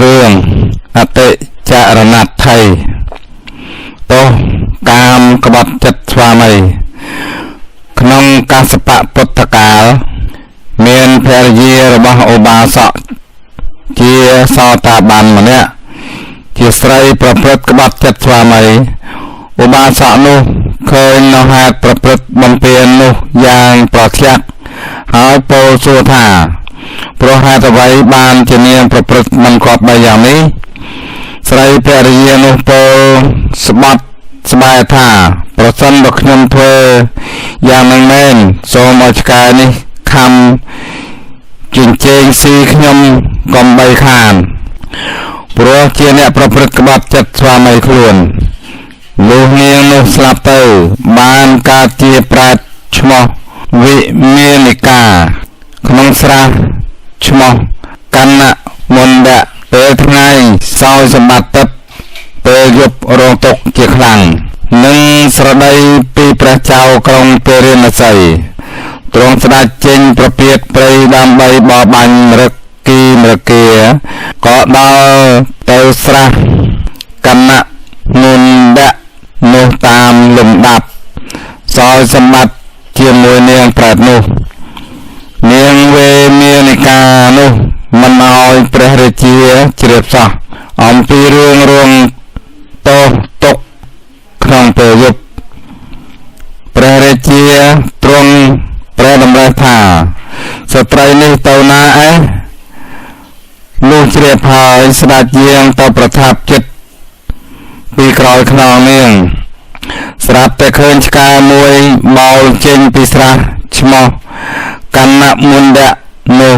រឿងអតិចរណថ័យទោសកាមក្បត់ចិត្តស្វាមីក្នុងកាសបៈពុទ្ធកាលមានភរិយារបស់ឧបាសកជាសោតាបានម្នាក់ជាស្រីប្រព្រឹត្តក្បត់ចិត្តស្វាមីឧបាសកនោះឃើញនៅហេតុប្រព្រឹត្តបំពេញនោះយ៉ាងប្រខ្យាក់ហើយពោលសួរថាព្រោះហេតុអ្វីបានជានាងប្រព្រឹត្តមិនគប្បីយ៉ាងនេះស្រីភរិយានោះពោលស្បត់ស្បែកថាប្រសិនបើខ្ញុំធ្វើយ៉ាងនឹងមែនសូមឲ្យឆ្កែនេះខំជញ្ជែងស៊ីខ្ញុំកុំបីខានព្រោះជាអ្នកប្រព្រឹត្តក្បត់ចិត្តស្វាមីខ្លួនលុះនាងនោះស្លាប់ទៅបានកើតជាប្រែតឈ្មោះវិមាននិកាក្នុងស្រះឈ្មោះកណ្ណមណ្ឌៈពេលថ្ងៃសោយសម្បត្តិទឹកពេលយប់រងទុក្ខជាខ្លាំងនិងស្រដីពីព្រះចៅក្រុងពេរិណសីទ្រង់ស្ដេចចេញប្រពាតព្រៃដើម្បីបរបាញ់មរឹកគីមរគាក៏ដល់ទៅស្រះកណ្ណមណ្ឌៈនោះតាមលំដាប់សោយសម្បត្តិជាមួយនាងប្រែតនោះនាងវេមានិកានោះមិនឲ្យព្រះរាជាជ្រាបសោះអំពីរឿងរងទោសទុក្ខក្នុងពេលយប់ព្រះរាជាទ្រង់ព្រះតម្រិះថាស្ត្រីនេះទៅណាឯងលុះជ្រាបហើយស្ដេចយាងទៅប្រថាប់ចិត្តពីក្រោយខ្នងនាងស្រាប់តែឃើញឆ្កែមួយបោលចេញពីស្រះឈ្មោះកណ្ណមណ្ឌៈនោះ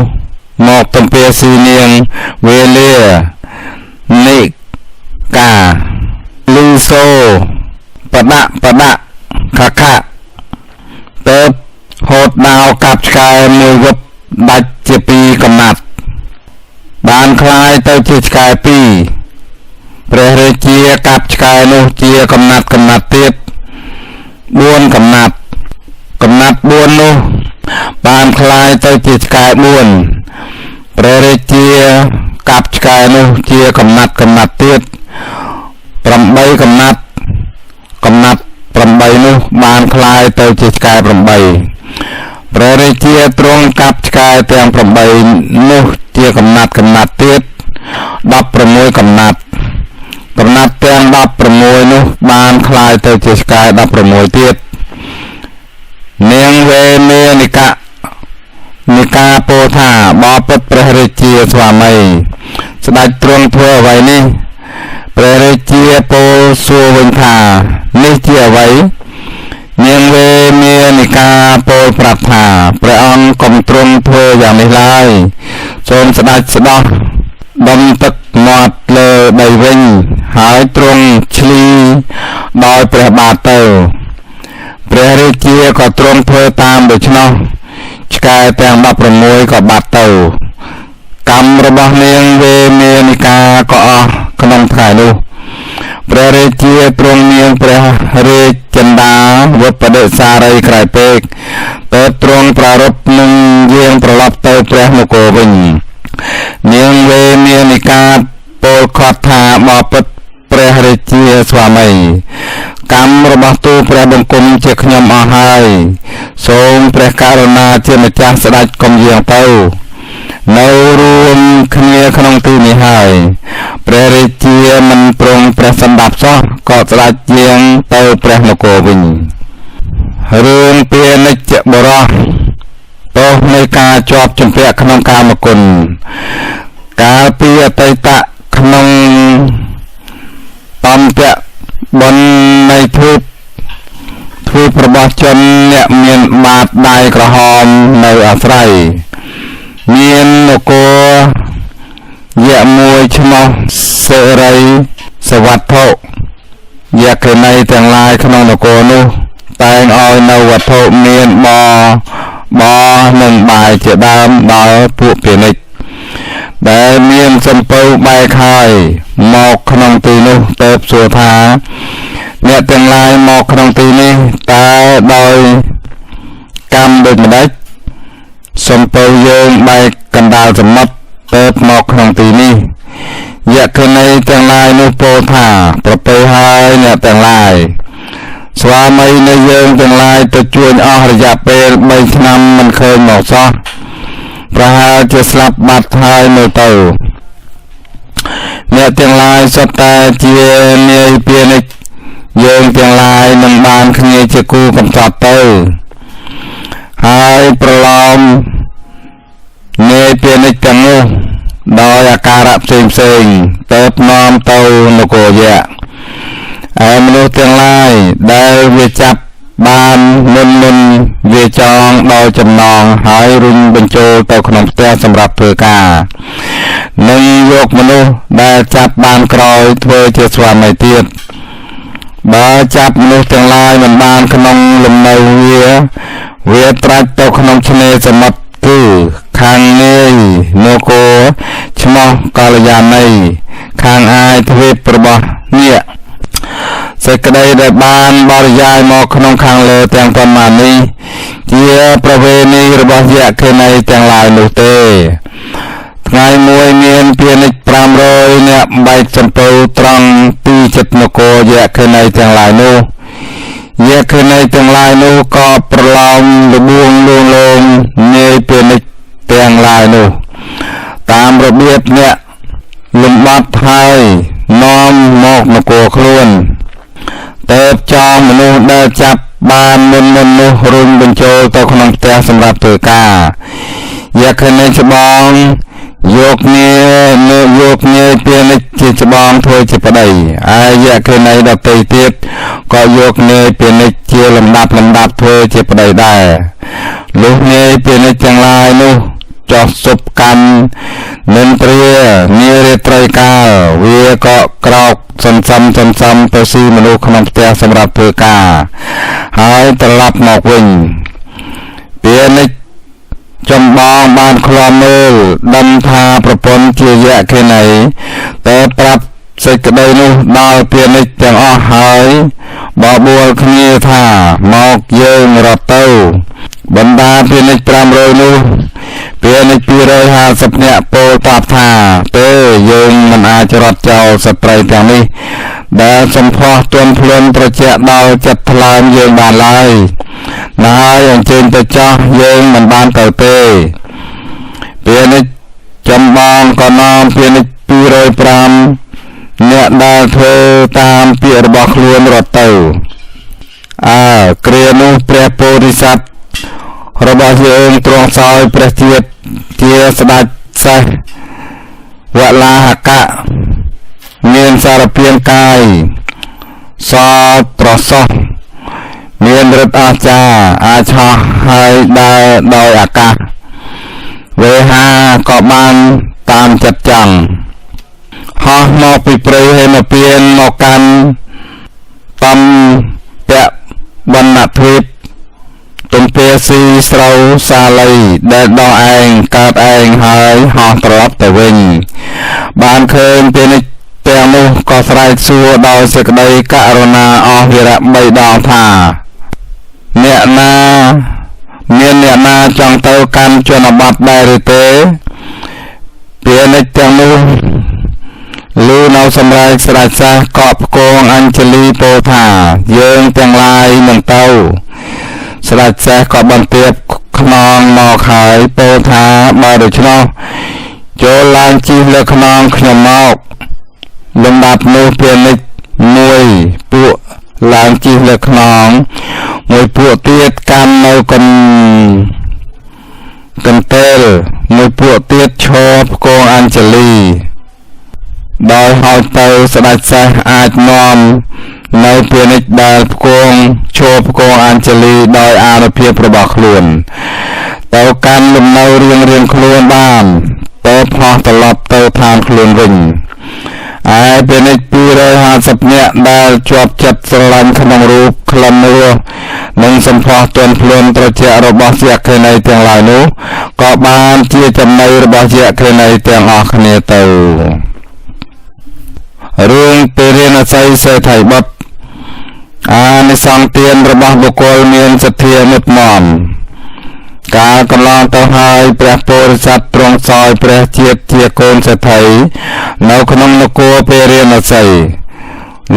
មកទំពាស៊ីនាងវេលានិកាលីសូបដៈខខៈទៅហូតដាវកាប់ឆ្កែមួយយប់ដាច់ជាពីរកំណាត់បានคล้ายទៅជាឆ្កែពីរព្រះរាជាកាប់ឆ្កែនោះជាកំណាត់ទៀត4កំណាត់4នោះបានคล้ายទៅជាឆ្កែ4ព្រះរាជាកាប់ឆ្កែនោះជាកំណាត់ទៀត8កំណាត់8នោះបានคล้ายទៅជាឆ្កែ8ព្រះរាជាទ្រង់កាប់ឆ្កែទាំង8នោះជាកំណាត់ទៀត16កំណាត់ទាំង16នោះបានคล้ายទៅជាឆ្កែ16ទៀតនាងវេមេនិកាពោលថាបបិទ្ធព្រះរាជាស្វាមីស្ដេចទ្រង់ធ្វើអ្វីនេះព្រះរាជាពោលសួរវិញថានេះជាអ្វីនាងវេមេនិកាពោលប្រាប់ថាព្រះអង្គកុំទ្រង់ធ្វើយ៉ាងនេះឡើយសូមស្ដេចស្ដោះដុំទឹកមាត់លើដីវិញហើយទ្រង់ឆ្លីដោយព្រះបាទទៅព្រះរាជាក៏ទ្រង់ធ្វើតាមដូច្នោះឆ្កែទាំង16ក៏បាត់ទៅកម្មរបស់នាងវេមេនិកាក៏អស់ក្នុងថ្ងៃនោះព្រះរាជាទ្រង់នាងព្រះរាជចិន្តាវុបដិសារីក្រៃពេកទៅទ្រង់ប្រារព្ធនឹងយាងត្រឡប់ទៅព្រះនគរវិញនាងវេមានិកាពោលខត់ថាបបិទ្ធព្រះរាជាស្វាមីកម្មរបស់ទូលព្រះបង្គំជាខ្ញុំអស់ហើយសូមព្រះករុណាជាម្ចាស់ស្ដេចកុំយាងទៅនៅរួមគ្នាក្នុងទីនេះហើយព្រះរាជាមិនព្រមព្រះសម្ដាប់សោះក៏ស្ដេចយាងទៅព្រះនគរវិញរឿងពានិជ្ជបុរសទោសនៃការជាប់ជំពាក់ក្នុងកាមគុណកាលពីអតីតក្នុងតំពៈបុណ្យនៃធូបរបស់ជនអ្នកមានបាតដៃក្រហមនៅអាស្រ័យមាននគរយៈមួយឈ្មោះសិរីសវត្ថុយក្ខិនីទាំងឡាយក្នុងនគរនោះតែងឲ្យនៅវត្ថុមានបនិងបាយជាដើមដល់ពួកពាណិជ្ជដែលមានសំពៅបែកហើយមកក្នុងទីនោះទៅសួរថាអ្នកទាំងឡាយមកក្នុងទីនេះតើដោយកម្មដូចម្ដេចសំពៅយើងបែកកណ្ដាលសមុទ្រទៅមកក្នុងទីនេះ យៈខណីទាំងឡាយនោះពោលថាប្រពៃហើយអ្នកទាំងឡាយស្វាមីនៃយើងទាំងឡាយទៅជួញអស់រយៈពេល3ឆ្នាំមិនឃើញមកសោះប្រហែលជាស្លាប់បាត់ហើយនៅទៅអ្នកទាំងឡាយសុទ្ធតែជានាយពាណិជ្ជយើងទាំងឡាយនឹងបានគ្នាជាគូកំសត់ទៅហើយប្រឡំនាយពាណិជ្ជទាំងនោះដោយអាការៈផ្សេងៗទៅនាំទៅនគរយៈឯមនុស្សទាំងឡាយដែលវាចាប់បានមុនវាចងដោយចំណងហើយរុញបញ្ចូលទៅក្នុងផ្ទះសម្រាប់ធ្វើការនិងយកមនុស្សដែលចាប់បានក្រោយធ្វើជាស្វាមីទៀតបើចាប់មនុស្សទាំងឡាយមិនបានក្នុងលំនៅវាត្រាច់ទៅក្នុងឆ្នេរសមុទ្រគឺខាងនាយនគរឈ្មោះកល្យាណីខាងអាយទ្វីបរបស់ញាក់សេចក្តីដែលបានបរិយាយមកក្នុងខាងលើទាំងប៉ុន្មាននេះជាប្រវេណីរបស់យក្ខិនីទាំងឡាយនោះទេថ្ងៃមួយមានពាណិជ្ជ500នាក់បែកសំពៅត្រង់ពីចិត្តនគរយក្ខិនីទាំងឡាយនោះយក្ខិនីទាំងឡាយនោះក៏ប្រឡំលបួងលួងលោមនាយពាណិជ្ជទាំងឡាយនោះតាមរបៀបអ្នកលំបាត់ហើយនាំមកនគរខ្លួនតែចងមនុស្សដែលចាប់បានមុននោះរុញបញ្ចូលទៅក្នុងផ្ទះសម្រាប់ធ្វើការយក្ខិនីច្បងយកនាយពាណិជ្ជជាច្បងធ្វើជាប្តីឯយក្ខិនីដទៃទៀតក៏យកនាយពាណិជ្ជជាលំដាប់ធ្វើជាប្តីដែរលុះនាយពាណិជ្ជទាំងឡាយនោះចោះសុបកម្មនិន្ទ្រានារាត្រីកាលវាក៏ក្រោកសន្សំទៅស៊ីមនុស្សក្នុងផ្ទះសម្រាប់ធ្វើការហើយត្រឡប់មកវិញពាណិជ្ជចម្បងបានឃ្លាំមើលដឹងថាប្រពន្ធជាយក្ខិនីតែប្រាប់សេចក្តីនោះដល់ពាណិជ្ជទាំងអស់ហើយបបួលគ្នាថាមកយើងរត់ទៅបណ្ដាពាណិជ្ជ500នោះពាណិជ្ជ250នាក់ពោលតបថាទេយើងមិនអាចរត់ចោលស្ត្រីទាំងនេះដែលសម្ផស្សទន់ភ្លន់ត្រជាក់ដល់ចិត្តថ្លើមយើងបានឡើយណាហើយអញ្ជើញទៅចោះយើងមិនបានទៅទេពាណិជ្ជចម្បងក៏នាំពាណិជ្ជ205អ្នកដែលធ្វើតាមពាក្យរបស់ខ្លួនរត់ទៅគ្រានោះព្រះពោធិសត្វរបស់យើងទ្រង់សោយព្រះជាតិជាស្ដេចសេះវលាហកៈមានសារពាង្គកាយសត្រសោះមានឫទ្ធិអស្ចារ្យអាចហោះហើយដើរដោយអាកាសវេហាក៏បានតាមចិត្តចង់ហោះមកពីព្រៃហេមពៀនមកកាន់តំពៈបណ្ណទ្វីបទំពាស៊ីស្រូវសាលីដែលដកឯងកើតឯងហើយហោះត្រឡប់ទៅវិញបានឃើញពាណិជ្ជទាំងនោះក៏ស្រែកសួរដោយសេចក្តីករុណាអស់វិរៈ3ដងថាអ្នកណាចង់ទៅកាន់ជនបទដែរឬទេពាណិជ្ជទាំងនោះលឺនៅសម្រែកស្រែកសះកប់ផ្គងអញ្ជលីពោលថាយើងទាំងឡាយនឹងទៅស្ដេចសេះក៏បន្ទាបខ្នងមកហើយពោលថាបើដូច្នោះចូលឡើងជិះលើខ្នងខ្ញុំមកលំដាប់នោះពាណិជ្ជមួយពួកឡើងជិះលើខ្នងមួយពួកទៀតកាន់នៅកន្ទេលមួយពួកទៀតឈរផ្គងអញ្ជលីដោយហោចទៅស្ដេចសេះអាចនាំនៅពាណិជ្ជដែលផ្គងឈរផ្គងអញ្ជលីដោយអានុភាពរបស់ខ្លួនទៅកាន់លំនៅរៀងខ្លួនបានទៅផោះត្រឡប់ទៅឋានខ្លួនវិញឯពាណិជ្ជ250នាក់ដែលជាប់ចិត្តស្រឡាញ់ក្នុងរូបក្លិនរសនិងសម្ផស្សទន់ភ្លន់ត្រជាក់របស់យក្ខិនីទាំងឡាយនោះក៏បានជាចំណីរបស់យក្ខិនីទាំងអស់គ្នាទៅរឿងពេរិណស័យសេដ្ឋីបុត្រអានិសង្ឃទានរបស់បុគ្គលមានសទ្ធាមុតមម ការកន្លងទៅហើយព្រះពោធិសត្វទ្រង់សោយព្រះជាតិជាកូនសេដ្ឋីនៅក្នុងនគរពេរាណសី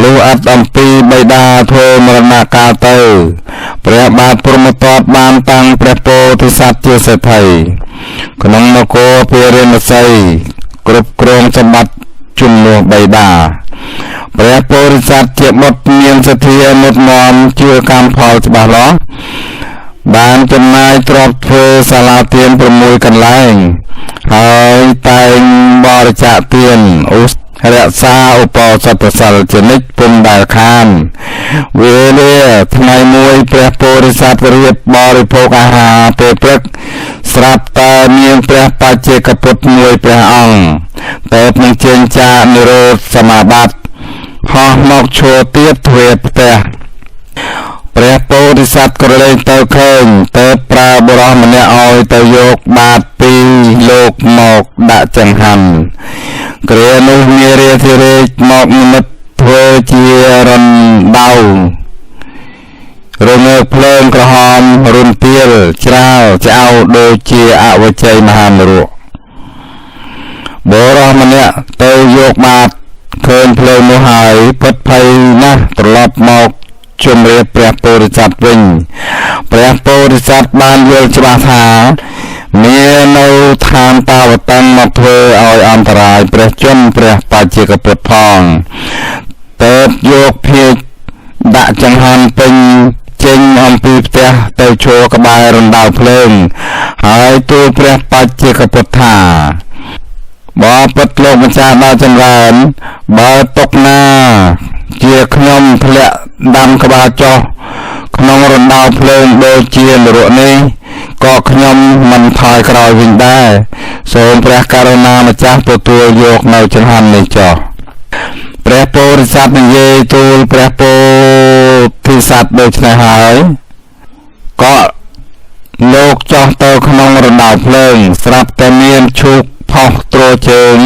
លុះអត់អំពីបិតាធ្វើមរណកាលទៅព្រះបាទព្រហ្មទត្តបានតាំងព្រះពោធិសត្វជាសេដ្ឋីក្នុងនគរពេរាណសីគ្រប់គ្រងសម្បត្តិជំនួសបិតាព្រះពោធិសត្វជាបុត្រមានសទ្ធាមុតមមជឿកម្មផលច្បាស់លាស់បានចំណាយទ្រព្យធ្វើសាលាទាន6កន្លែងហើយតែងបរិច្ចាគទានរក្សាឧបោសថសិលជានិច្ចពុំដែលខានវេលាថ្ងៃមួយព្រះពោធិសត្វរៀបបរិភោគអាហារពេលព្រឹកស្រាប់តែមានព្រះបច្ចេកពុទ្ធមួយព្រះអង្គតែនឹងជើញចាកនិរោធសមាបត្តិហោះមកឈរទៀបទ្វេផ្ទះព្រះពោធិសត្វក៏លែងទៅឃើញទៅប្រើបុរសម្នាក់ឲ្យទៅយកបាតពីលោកមកដាក់ចង្ហាន់គ្រានោះមានរាធិរាជមកនិមិត្តធ្វើជារណ្ដៅរងើកភ្លើងក្រហមរុនទាលច្រាវចៅដូចជាអវជ័យមហានរៈបុរសម្នាក់ទៅយកបាតឃើញភ្លើងនោះហើយពិតភ័យណាស់ត្រឡប់មកជំរាបព្រះពោធិសត្វវិញព្រះពោធិសត្វបានយល់ច្បាស់ថាមាននៅឋានតាវតੰមកធ្វើឲ្យអន្តរាយព្រះជន្មព្រះបច្ចេកពុទ្ធផងទៅយកភាជដាក់ចង្ហាន់ពេញចេញអំពីផ្ទះទៅឈរក្បែររណ្ដៅភ្លើងហើយទូលព្រះបច្ចេកពុទ្ធថាបបិទ្ធលោកម្ចាស់ដ៏ចម្រើនបើຕົកណាជាខ្ញុំធ្លាក់ដាំក្បាលចុះក្នុងរណ្ដៅភ្លើងដូចជានរកនេះក៏ខ្ញុំមិនថយក្រោយវិញដែរសូមព្រះករុណាម្ចាស់ទទួលយកនៅចង្ហាន់នេះចុះព្រះពោធិសត្វនិយាយទូលព្រះពោធិសត្វដូច្នេះហើយក៏លោកចុះទៅក្នុងរណ្ដៅភ្លើងស្រាប់តែមានឈូកផុសទ្រជើង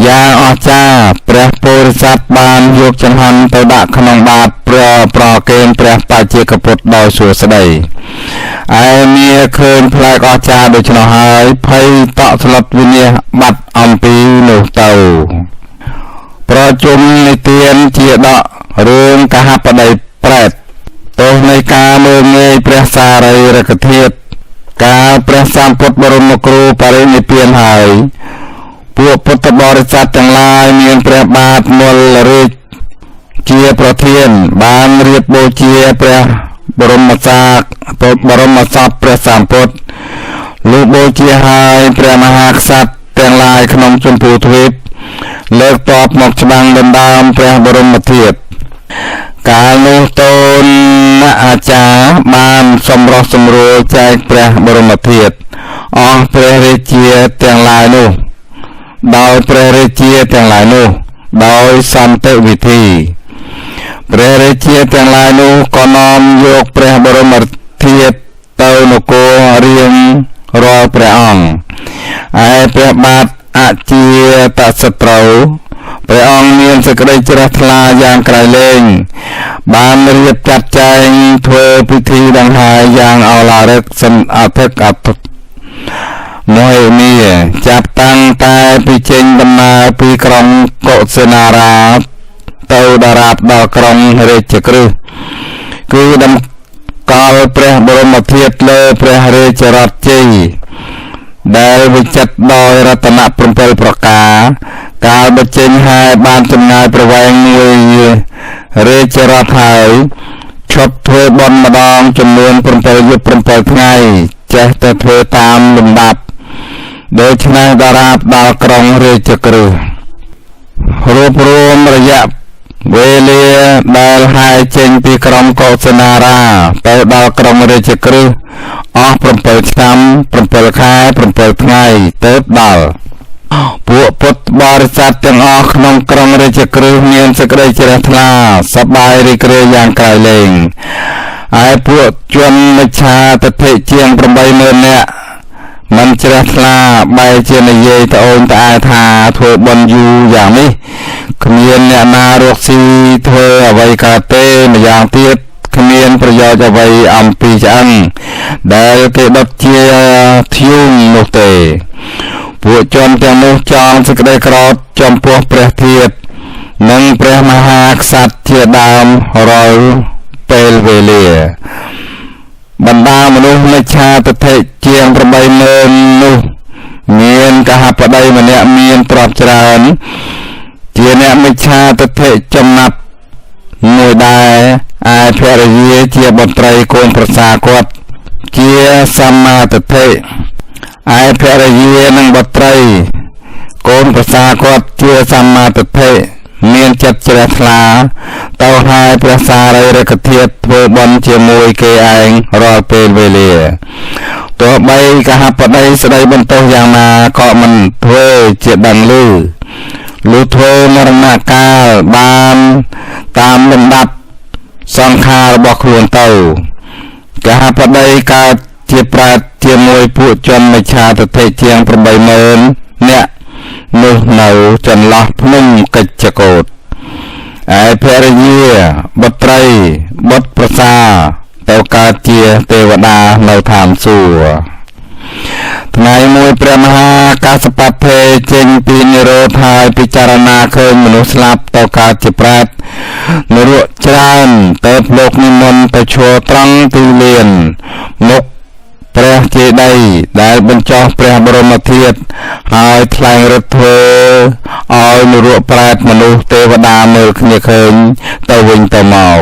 យ៉ាងអស្ចារ្យព្រះពោធិសត្វបានយកចង្ហាន់ទៅដាក់ក្នុងបាតប្រគេនព្រះបច្ចេកពុទ្ធដោយសួស្តីឯមាឃើញផ្លែកអស្ចារ្យដូច្នោះហើយភ័យតក់ស្លុតវិនាសបាត់អំពីនោះទៅប្រជុំនិទានជាដករឿងកហបតីប្រែតទោសនៃការមើលងាយព្រះសារីរិកធាតុកាលព្រះសម្ពុទ្ធបរមគ្រូបរិនិព្វានហើយពួកពុទ្ធបរិស័ទទាំងឡាយមានព្រះបាទមលរាជជាប្រធានបានរៀបបូជាព្រះបរមសាកបរមសពព្រះសម្ពុទ្ធលុះបូជាហើយព្រះមហាក្សត្រទាំងឡាយក្នុងជម្ពូទ្វីបលើកតបមកច្បាំងដណ្ដើមព្រះបរមធាតុកាលនោះតូនអាចារ្យបានសម្រុះសម្រួលចែកព្រះបរមធាតុអស់ព្រះរាជាទាំងឡាយនោះដោយព្រះរាជាទាំងឡាយនោះដោយសន្តិវិធីព្រះរាជាទាំងឡាយនោះក៏នាំយកព្រះបរមធាតុទៅនគររៀងរាល់ព្រះអង្គឯព្រះបាទអជាតសត្រូវព្រះអង្គមានសេចក្តីជ្រះថ្លាយ៉ាងក្រៃលែងបានរៀបចាត់ចែងធ្វើពិធីដង្ហែយ៉ាងឱឡារិកអធិកអធិមហិមាចាប់តាំងតែពីចេញដំណើរពីក្រុងកុសិនារាទៅដរាបដល់ក្រុងរាជក្រឹសគឺតម្កល់ព្រះបរមធាតុលើព្រះរាជរថជ័យដែលវិចិត្រដោយរតនៈ7ប្រការកាលបញ្ចេញហើយបានចំណាយប្រវែងមួយរាជរថហើយឈប់ធ្វើបុណ្យម្ដងចំនួន7យប់7ថ្ងៃចេះតែធ្វើតាមលំដាប់ដូច្នេះដរាបដល់ក្រុងរាជក្រឹសរួបរวมរយៈវេលាដែលហើយចេញពីក្រុងកុសិនារាទៅដល់ក្រុងរាជក្រឹសអស់7ឆ្នាំ7ខែ7ថ្ងៃទើបដល់ពួកពុទ្ធបរិស័ទទាំងអស់ក្នុងក្រុងរាជក្រឹសមានសេចក្តីជ្រះថ្លាសប្បាយរីករាយយ៉ាងក្រៃលែងឯពួកជនមិច្ឆាទិដ្ឋិជាង 80000 នាក់មិនជ្រះថ្លាបែរជានិយាយត្អូញត្អែថាធ្វើបុណ្យយូរយ៉ាងនេះគ្មានអ្នកណារកស៊ីធ្វើអ្វីកើតទេម្យ៉ាងទៀត គ្មានប្រយោជន៍អ្វីអំពីឆ្អឹងដែលគេដុតជាធ្យូងនោះទេពួកជនទាំងនោះចង់សេចក្តីក្រោធចំពោះព្រះធាតុនិងព្រះមហាក្សត្រជាដើមរាល់ពេលវេលាបណ្ដាមនុស្សមិច្ឆាទិដ្ឋិជាង 80000 នោះមានកហបតីម្នាក់មានទ្រព្យច្រើនជាអ្នកមិច្ឆាទិដ្ឋិចំណាប់មួយដែរឯភរិយាជាបុត្រីកូនប្រសាគាត់ជាសម្មាទិដ្ឋិឯភរិយានិងបុត្រីកូនប្រសាគាត់ជាសម្មាទិដ្ឋិមានចិត្តជ្រះថ្លាទៅហើយព្រះសារីរិកធាតុធ្វើបុណ្យជាមួយគេឯងរាល់ពេលវេលាទោះបីកហបតីស្ដីបន្ទោសយ៉ាងណាក៏មិនធ្វើជាដឹងឮធ្វើមរណកាលបានតាមលំដាប់សង្ខាររបស់ខ្លួនទៅកហបតីកើតជាប្រែតជាមួយពួកជនមិច្ឆាទិដ្ឋិជាង 80000 នាក់នោះនៅចន្លោះភ្នំកិច្ចកោฏឯភរិយាបុត្រីបុត្រប្រសាទៅកើតជាទេវតានៅឋានសួគ៌ថ្ងៃមួយព្រះមហាកាសបថេចេញពីនិរោធហើយពិចារណាឃើញមនុស្សស្លាប់ទៅកើតជាប្រែតនរកច្រើនទៅលោកនិមន្តទៅឈរត្រង់ទីលានមុខព្រះចេតិយដែលបញ្ចុះព្រះបរមធាតុហើយថ្លែងរត់ធ្វើឲ្យនរកប្រែតមនុស្សទេវតាមើលគ្នាឃើញទៅវិញទៅមក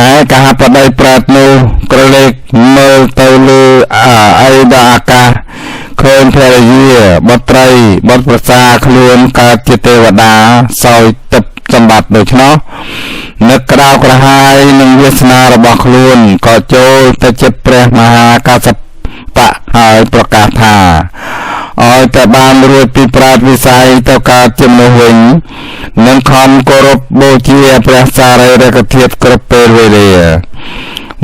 ឯកហបតីប្រែតនោះក្រឡេកមើលទៅលើអីដល់អាកាសឃើញភរិយាបុត្រីបុត្រប្រសាខ្លួនកើតជាទេវតាសោយទឹកសម្បត្តិដូច្នោះនឹកក្តៅក្រហាយនឹងវាសនារបស់ខ្លួនក៏ចូលទៅជិតព្រះមហាកាសបៈហើយប្រកាសថាឲ្យតែបានរួចពីប្រាតវិស័យទៅកើតជាមនុស្សវិញនឹងខំគោរពបូជាព្រះសារីរិកធាតុគ្រប់ពេលវេលា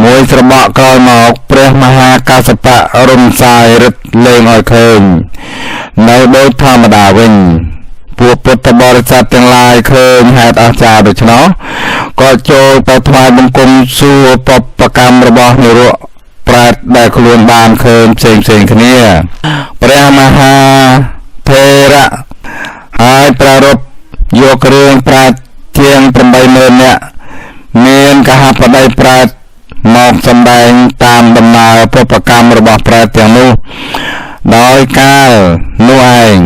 មួយស្របក់ក្រោយមកព្រះមហាកាសបៈរំសាយរឹតលេងឲ្យឃើញនៅដូចធម្មតាវិញពួកពុទ្ធបរិស័ទទាំងឡាយឃើញហេតុអស្ចារ្យដូច្នោះក៏ចូលទៅថ្វាយបង្គំសួរបុព្វកម្មរបស់និរោធប្រែតដែលខ្លួនបានឃើញផ្សេងគ្នាព្រះមហាថេរៈហើយប្រារព្ធយករឿងប្រែតជាង 80000 នាក់មានកហបតីប្រែតមកសម្ដែងតាមដំណើរបុព្វកម្មរបស់ប្រែតទាំងនោះដោយកាលនោះឯង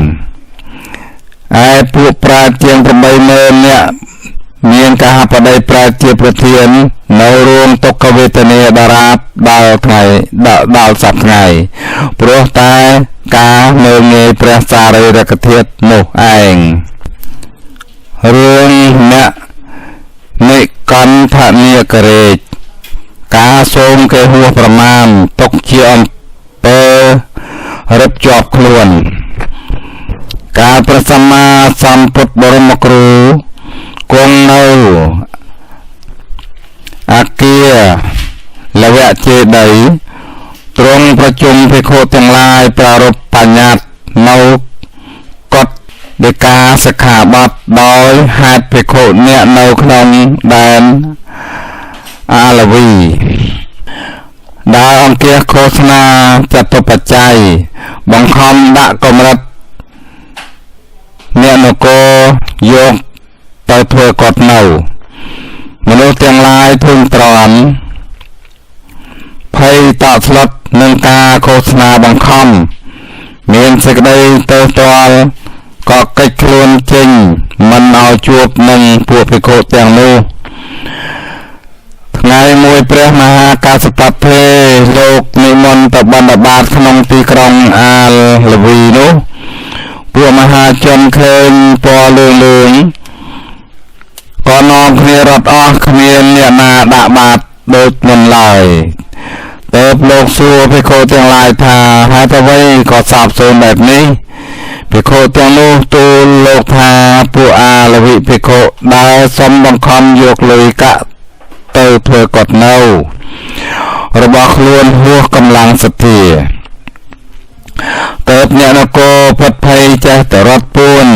ឯពួកប្រែតជាង 80000 នាក់មានកហបតីប្រែតជាប្រធាននៅរួមទុក្ខវេទនាដរាបដល់ថ្ងៃដល់សប្តាហ៍ព្រោះតែការមើលងាយព្រះសារីរិកធាតុនោះឯងរឿងអ្នកនិកន្ធនាគរេជការសូមគេហួសប្រមាណទុកជាអំពើរឹបជាប់ខ្លួនការព្រះសម្មាសម្ពុទ្ធបរមគ្រូគង់នៅអគារលវៈចេតិយទ្រង់ប្រជុំភិក្ខុទាំងឡាយប្រារព្ធបញ្ញត្តិនៅកฎដីកាសិក្ខាបទដោយហេតុភិក្ខុអ្នកនៅក្នុងដែនអាឡវីដែលអង្គាសឃោសនាចតុបច្ច័យបង្ខំដាក់កម្រិតអ្នកនគរយកទៅធ្វើកฎនៅមនុស្សទាំងឡាយធុញទ្រាន់ភ័យតក់ស្លុតនឹងការឃោសនាបង្ខំមានសេចក្តីទើសទាល់ក៏កិច្ចខ្លួនចេញមិនឲ្យជួបនឹងពួកភិក្ខុទាំងនោះថ្ងៃមួយព្រះមហាកាសបថេលោកនិមន្តទៅបណ្ឌបាតក្នុងទីក្រុងអាឡវីនោះពួកមហាជនឃើញពណ៌លឿងក៏នាំគ្នារត់អស់គ្មានអ្នកណាដាក់បាតដូចមុនឡើយទើបលោកសួរភិក្ខុទាំងឡាយថាហេតុអ្វីក៏សាបសូន្យបែបនេះភិក្ខុទាំងនោះទូលលោកថាពួកអាឡវីភិក្ខុដែលសុំបង្ខំយកលុយកាក់ទៅធ្វើកฎនៅរបស់ខ្លួនហួសកម្លាំងសទ្ធាទើបអ្នកនគរពិតភ័យចេះតែរត់ពួន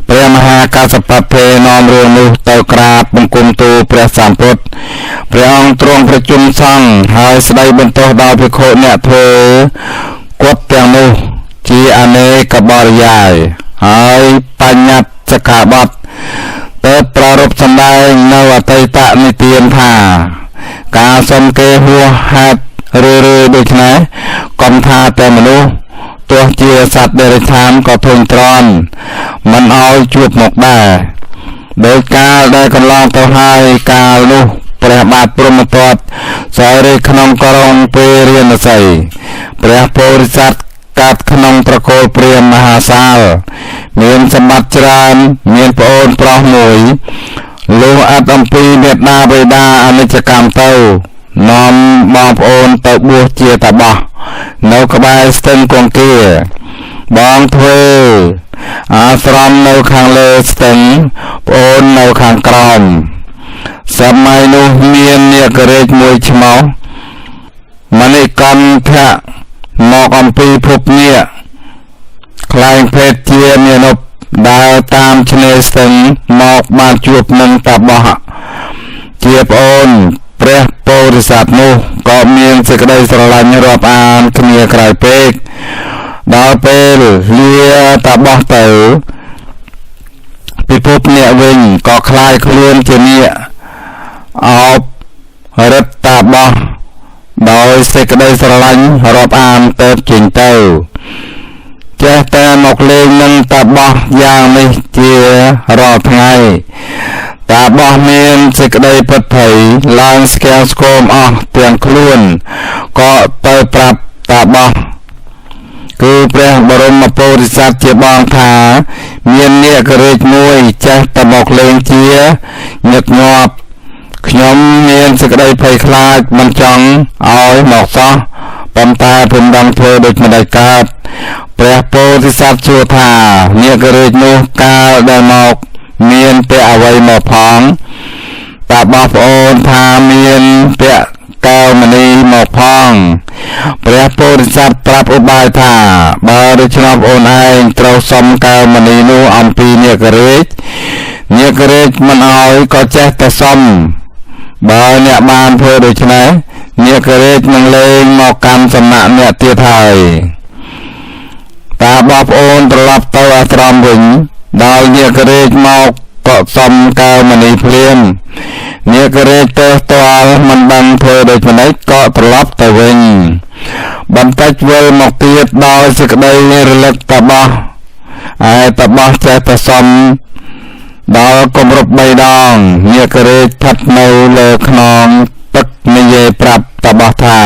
ព្រះមហាកាសបៈភេនាំរឿងនោះទៅក្រាបបង្គំទូលព្រះសម្ពុទ្ធព្រះអង្គទ្រង់ប្រជុំសង្ឃហើយស្ដីបន្ទោសដល់ភិក្ខុអ្នកធ្វើគាត់ទាំងនោះជាអនេកបរិយាយហើយបញ្ញត្តិសិក្ខាបទទៅប្រារព្ធសម្ដែងនៅអតីតនិទានថាការសុំគេហួសហេតុរឿយៗដូច្នេះកុំថាតែមនុស្សទោះជាសត្វដេរឆានក៏ធុញទ្រាន់មិនឲ្យជួបមុខដែរដោយកាលដែលកន្លងទៅហើយកាលនោះព្រះបាទព្រហ្មទត្តសោយរាជក្នុងក្រុងពេរាណសីព្រះពោធិសត្វកាត់ក្នុងត្រកូលព្រាហ្មណ៍មហាសាលមានសម្បត្តិច្រើនមានប្អូនប្រុសមួយលុះអត់អំពីមេដាបិតាអនិច្ចកម្មទៅនាំបងប្អូនទៅបួសជាតាបោះនៅក្បែរស្ទឹងគង្គាបងធ្វើអាស្រមនៅខាងលើស្ទឹងប្អូននៅខាងក្រោមសម័យនោះមាននាគរាជមួយឈ្មោះមណិកន្ធៈមកអំពីភពនាគខ្លែងភេទជាមានុបដើរតាមឆ្នេរស្ទឹងមកបានជួបនឹងតាបោះជាប្អូនព្រះពោធិសត្វនោះក៏មានសេចក្តីស្រឡាញ់រាប់អានគ្នាក្រោយពេកដល់ពេលលាតាបោះទៅពិភពនាគវិញក៏คล้ายខ្លួនជានាគអោបរឹតតាបោះដោយសេចក្តីស្រឡាញ់រាប់អានទៅចេញទៅចេះតែមកលេងនឹងតាបោះយ៉ាងនេះជារាល់ថ្ងៃតាបោះមានសេចក្តីពិតភ័យឡើងស្គាំងស្គមអស់ទាំងខ្លួនក៏ទៅប្រាប់តាបោះគឺព្រះបរមពុរិស័ទជាបងថាមាននាគរាជមួយចេះតែមកលេងជាញឹកញាប់ខ្ញុំមានសេចក្តីភ័យខ្លាចមិនចង់ឲ្យមកសោះប៉ុន្តែពុំដឹងធ្វើដូចម្តេចកើតព្រះពោធិសត្វសួរថានាគរាជនោះកាលដែលមកមានពាក់អ្វីមកផងតាបោះប្អូនថាមានពាក់កែវមณีមកផងព្រះពោធិសត្វប្រាប់ឧបាយថាបើដូច្នោះប្អូនឯងត្រូវសុំកែវមณีនោះអំពីនាគរាជមិនឲ្យក៏ចេះតែសុំបើអ្នកបានធ្វើដូច្នេះនាគរាជនឹងលែងមកកាន់សំណាក់អ្នកទៀតហើយតាបោះប្អូនត្រឡប់ទៅអាស្រមវិញដល់នាគរាជមកក៏សុំកែវមณีភ្លាមនាគរាជទើសទាល់មិនដឹងធ្វើដូចម្តេចក៏ត្រឡប់ទៅវិញបន្តិចវិលមកទៀតដោយសេចក្តីរលឹកតាបោះតាបោះចេះតែសុំដល់គម្រប់3ដងនាគរាជស្ថិតនៅលើខ្នងទឹកនិយាយប្រាប់តាបោះថា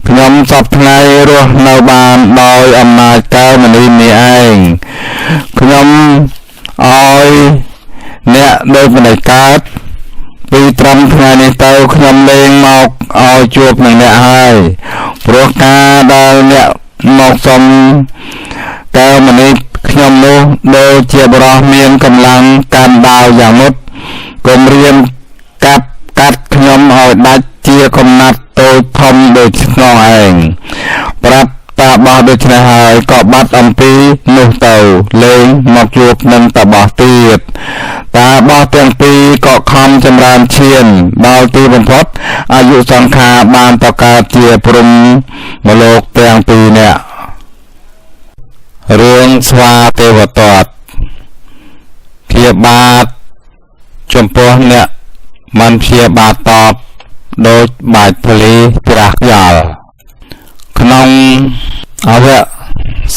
ខ្ញុំសពថ្ងៃរស់នៅបានដោយអំណាចកែវមณีនេះឯងខ្ញុំឲ្យអ្នកដូចម្តេចកើតពីត្រឹមថ្ងៃនេះទៅខ្ញុំលែងមកឲ្យជួបនឹងអ្នកហើយព្រោះការដែលអ្នកមកសុំកែវមณีខ្ញុំនោះដូចជាបរិះមានកម្លាំងកាន់ដាវយ៉ាងមុតគំរាមកាត់ខ្ញុំឲ្យដាច់ជាកំណាត់តូចធំដូចស្នងឯងប្រាប់តាបោះដូច្នេះហើយក៏បាត់អំពីនោះទៅលែងមកជួបនឹងតាបោះទៀតតាបោះទាំងពីរក៏ខំចម្រើនឈានដល់ទីបំផុតអាយុសង្ខារបានតកើតជាព្រំមលោកទាំងពីរនាក់រឿងស្វាទេវទត្តព្យាបាទចំពោះអ្នកមិនព្យាបាទតបដូចបាច់ពលីច្រាស់ខ្យល់ក្នុងអវ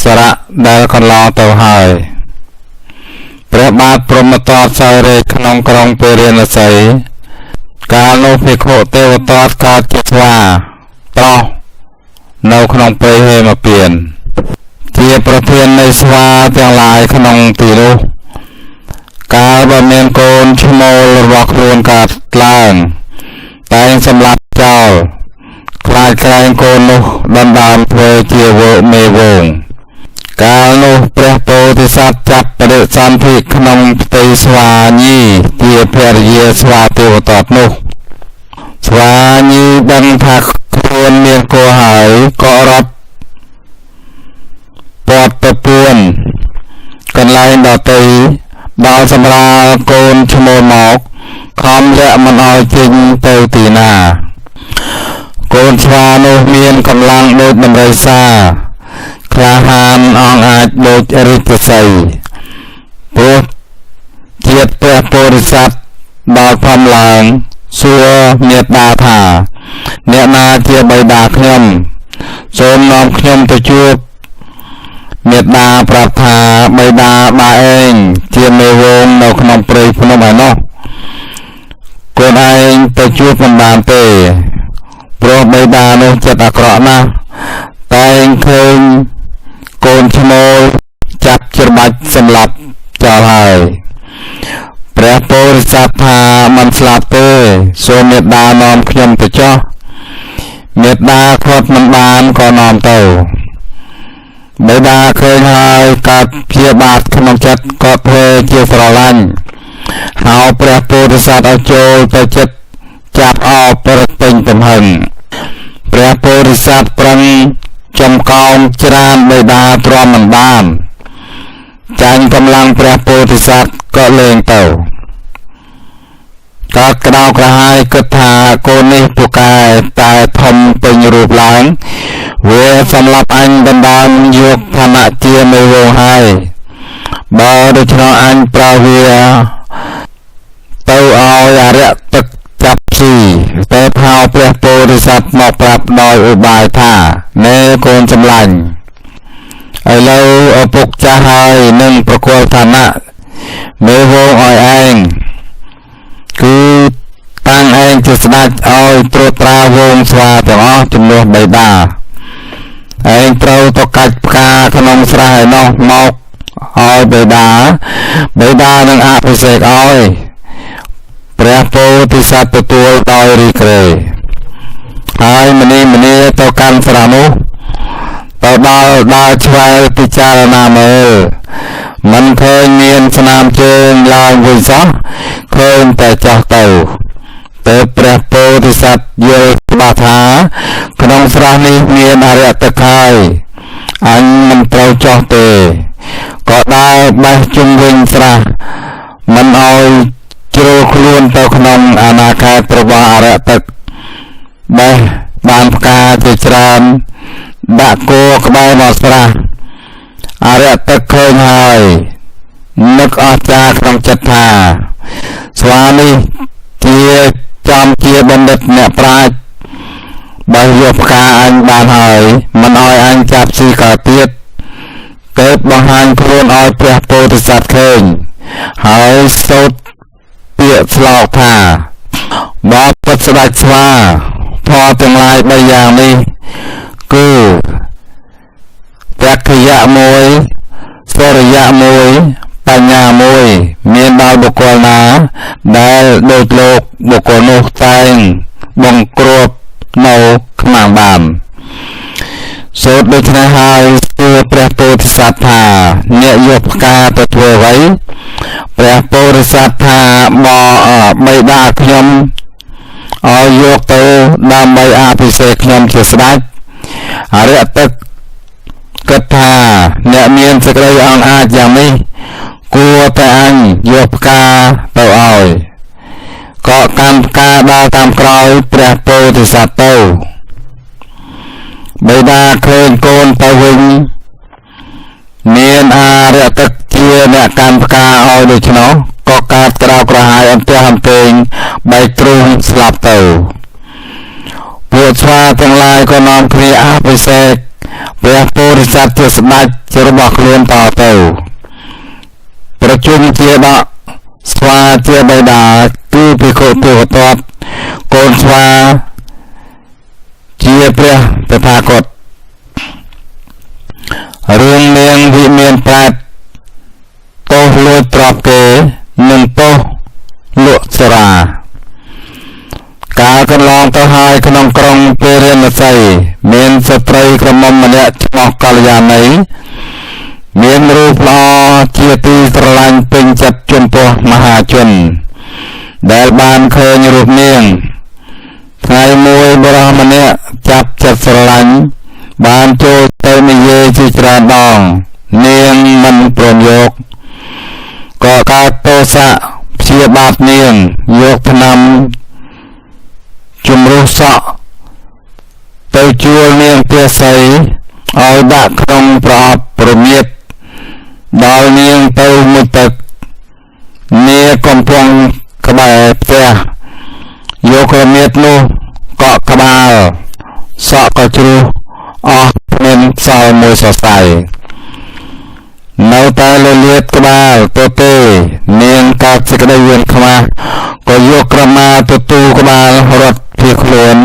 សារៈដែលកន្លងទៅហើយព្រះបាទព្រហ្មទត្តសោយរាជក្នុងក្រុងពេរាណសីកាលនោះភិក្ខុទេវទត្តកើតជាស្វាប្រុសនៅក្នុងព្រៃហេមពៀនជាប្រធាននៃស្វាទាំងឡាយក្នុងទីនោះកាលបើមានកូនឈ្មោលរបស់ខ្លួនកើតឡើងតែងសម្លាប់ចោលខ្លាចក្រែងកូននោះដណ្ដើមធ្វើជាមេវងកាលនោះព្រះពោធិសត្វចាប់បដិសន្ធិក្នុងផ្ទៃស្វាញីជាភរិយាស្វាទេវទត្តនោះស្វាញីដឹងថាខ្លួនមានគោហើយក៏រត់ពាត់ទៅពួនក ន្លែងដទៃដល់សម្រាលកូនឈ្មោលមកខំលាក់មិនឲ្យចេញទៅទីណាកូនស្វានោះមានកម្លាំងដូចដំរីសាក្លាហានអង្អាចដូចរាជសីព្រោះជាតិព្រះពោធិសត្វដល់ផំឡើងសួរមេត្តាថាអ្នកណាជាបិតាខ្ញុំសូមនាំខ្ញុំទៅជួបមេត្តាប្រាប់ថាបិតាបាទឯងជាមេវងនៅក្នុងព្រៃភ្នំឯណោះកូនឯងទៅជួបមិនបានទេព្រោះបិតានោះចិត្តអាក្រក់ណាស់តែងឃើញកូនឈ្មោលចាប់ច្របាច់សម្លាប់ចោលហើយព្រះពោធិសត្វថាមិនស្លាប់ទេសូមមេត្តានាំខ្ញុំទៅចុះមេត្តាគាត់មិនបានក៏នាំទៅបិតាឃើញហើយកើតព្យាបាទក្នុងចិត្តក៏ធ្វើជាស្រឡាញ់ហៅព្រះពោធិសត្វឲ្យចូលទៅចិត្តចាប់អោបប្រពេញទំហឹងព្រះពោធិសត្វប្រឹងចំកោមច្រានបិតាទ្រាំមិនបានចាញ់កម្លាំងព្រះពោធិសត្វក៏លែងទៅកើតក្តៅក្រហាយគិតថាកូននេះពូកែតែធំពេញរូបឡើងវាសម្លាប់អញដណ្ដើមយកឋានៈជាមេវងហើយបើដូច្នោះអញប្រើវាទៅឲ្យអរិយទឹកចាប់ស៊ីតែហៅព្រះពោធិសត្វមកប្រាប់ដោយឧបាយថាណែកូនសម្លាញ់ឥឡូវឪពុកចាស់ហើយនឹងប្រគល់ឋានៈមេវងឲ្យឯងគឺតាំងឯងជាស្ដេចឲ្យត្រួតត្រាវងស្វាទាំងអស់ជំនួសបិតាឯងត្រូវទៅកាច់ផ្កាក្នុងស្រះឯនោះមកឲ្យបិតានឹងអភិសេកឲ្យព្រះពោធិសត្វទទួលដោយរីករាយហើយម្នីទៅកាន់ស្រះនោះទៅដល់ដើរឆ្វែលពិចារណាមើលមិនឃើញមានស្នាមជើងឡើងវិញសោះឃើញតែចោះទៅព្រះពោធិសត្វយល់ច្បាស់ថាក្នុងស្រះនេះមានអរិយទឹកហើយអញមិនត្រូវចោះទេក៏ដើរបេះជុំវិញស្រះមិនឲ្យជ្រុលខ្លួនទៅក្នុងអាណាខេត្តរបស់អរិយទឹកបេះបានផ្កាជាច្រើនដាក់គោក្បែរមកស្រះអរិយទឹកឃើញហើយនឹកអស្ចារ្យក្នុងចិត្តថាស្វានេះជាចំជាបណ្ឌិតអ្នកប្រាជ្ញបើយកផ្កាអញបានហើយមិនឲ្យអញចាប់ស៊ីក៏ទៀតទើបបង្ហាញខ្លួនឲ្យព្រះពោធិសត្វឃើញហើយសូត្រពាក្យស្លោកថាបបពុតស្ដេចស្វាធម៌ទាំងឡាយ3យ៉ាងនេះគឺព្រះគយៈមួយសូរិយៈមួយបញ្ញាមួយមានដល់បុគ្គលណាដែលដូចលោកបុគ្គលនោះតែងបង្គ្របនៅខ្មាំងបានសូត្រដូច្នេះហើយសួរព្រះពោធិសត្វថាអ្នកយកផ្កាទៅធ្វើអ្វីព្រះពោធិសត្វថាបិតាខ្ញុំឲ្យយកទៅដើម្បីអភិសេកខ្ញុំជាស្ដេចអរិយទឹកគិតថាអ្នកមានសេចក្តីអង្អាចយ៉ាងនេះគួរតែអញយកផ្កាទៅឲ្យក៏កាន់ផ្កាដល់តាមក្រោយព្រះពោធិសត្វទៅបិតាឃើញកូនទៅវិញមានអរិយទឹកជាអ្នកកាន់ផ្កាឲ្យដូច្នោះក៏កើតក្តៅក្រហាយអន្ទះអន្ទែងបែកទ្រូងស្លាប់ទៅពួកស្វាទាំងឡាយក៏នាំគ្នាអភិសេកព្រះពោធិសត្វជាស្ដេចរបស់ខ្លួនតទៅប្រជុំជាដកស្វាជាបិតាគឺភិក្ខុទោទត្តកូនស្វាជាព្រះតថាគតរឿងនាងវិមានប្រែតទោសលួចទ្រព្យគេនិងទោសលក់សារាកាលកន្លងទៅហើយក្នុងក្រុងពេរិណសីមានស្ត្រីក្រមុំម្នាក់ឈ្មោះកល្យាណីមានរូបល្អជាទីស្រឡាញ់ពេញចិត្តចំពោះមហាជនដែលបានឃើញរូបនាងថ្ងៃមួយបុរសម្នាក់ចាប់ចិត្តស្រឡាញ់បានចូលទៅនិយាយជាច្រើនដងនាងមិនព្រមយក ក៏កើតទោសៈព្យាបាទនាងយកថ្នាំជំរុះសក់ទៅជួលនាងទាសីឲ្យដាក់ក្នុងប្រអប់រមៀតដល់នាងទៅមុជទឹកនាងកំពុងក្បែរផ្ទះយករមៀតនោះកក់ក្បាលសក់ក៏ជ្រុះអស់មានសល់មួយសរសៃនៅតែលលាតក្បាលទៅទេនាងកើតសេចក្តីយល់ខ្មាស់ក៏យកក្រមាទទួលក្បាលរត់ភៀសខ្លួន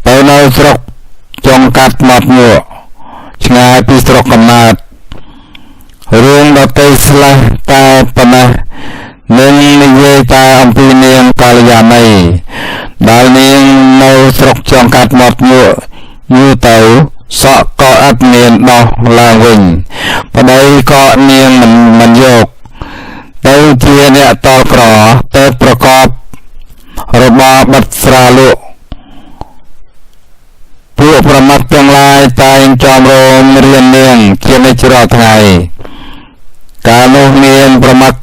ទៅនៅស្រុកចុងកាត់មាត់ញក់ឆ្ងាយពីស្រុកកំណើតរឿងដតីស្លេះតែប៉ុណ្ណេះនឹងនិយាយតែអំពីនាងកាលយានីដែលនាងនៅស្រុកចុងកាត់មាត់ញក់យូរទៅសក់ក៏អត់មានដោះឡើងវិញប្តីក៏នាងមិនយកទៅជាអ្នកតល់ក្រទៅប្រកបរបរបិទស្រាលក់ពួកប្រមាត់ទាំងឡាយតែងចោមរោមរៀននាងជានិច្ចរាល់ថ្ងៃកាលនោះមានប្រមាត់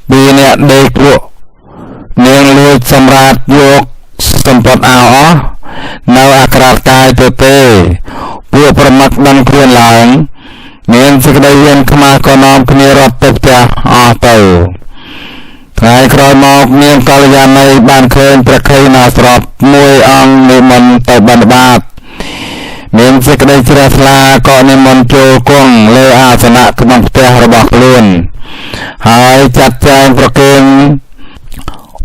ពីអ្នកដេកលក់នាងលួចសម្រាប់យកសម្ពត់អាវអស់នៅអាក្រាតកាយទៅទេពួកប្រមាត់ដឹងខ្លួនឡើងមានសេចក្តីយល់ខ្មាស់ក៏នាំគ្នារត់ទៅផ្ទះអស់ទៅថ្ងៃក្រោយមកនាងកល្យាណីបានឃើញព្រះខេណាស្របមួយអង្គនិមន្តទៅបិណ្ឌបាតមានសេចក្តីជ្រះថ្លាក៏និមន្តចូលគង់លើអាសនៈក្នុងផ្ទះរបស់ខ្លួនហើយចាត់ចែងប្រគេន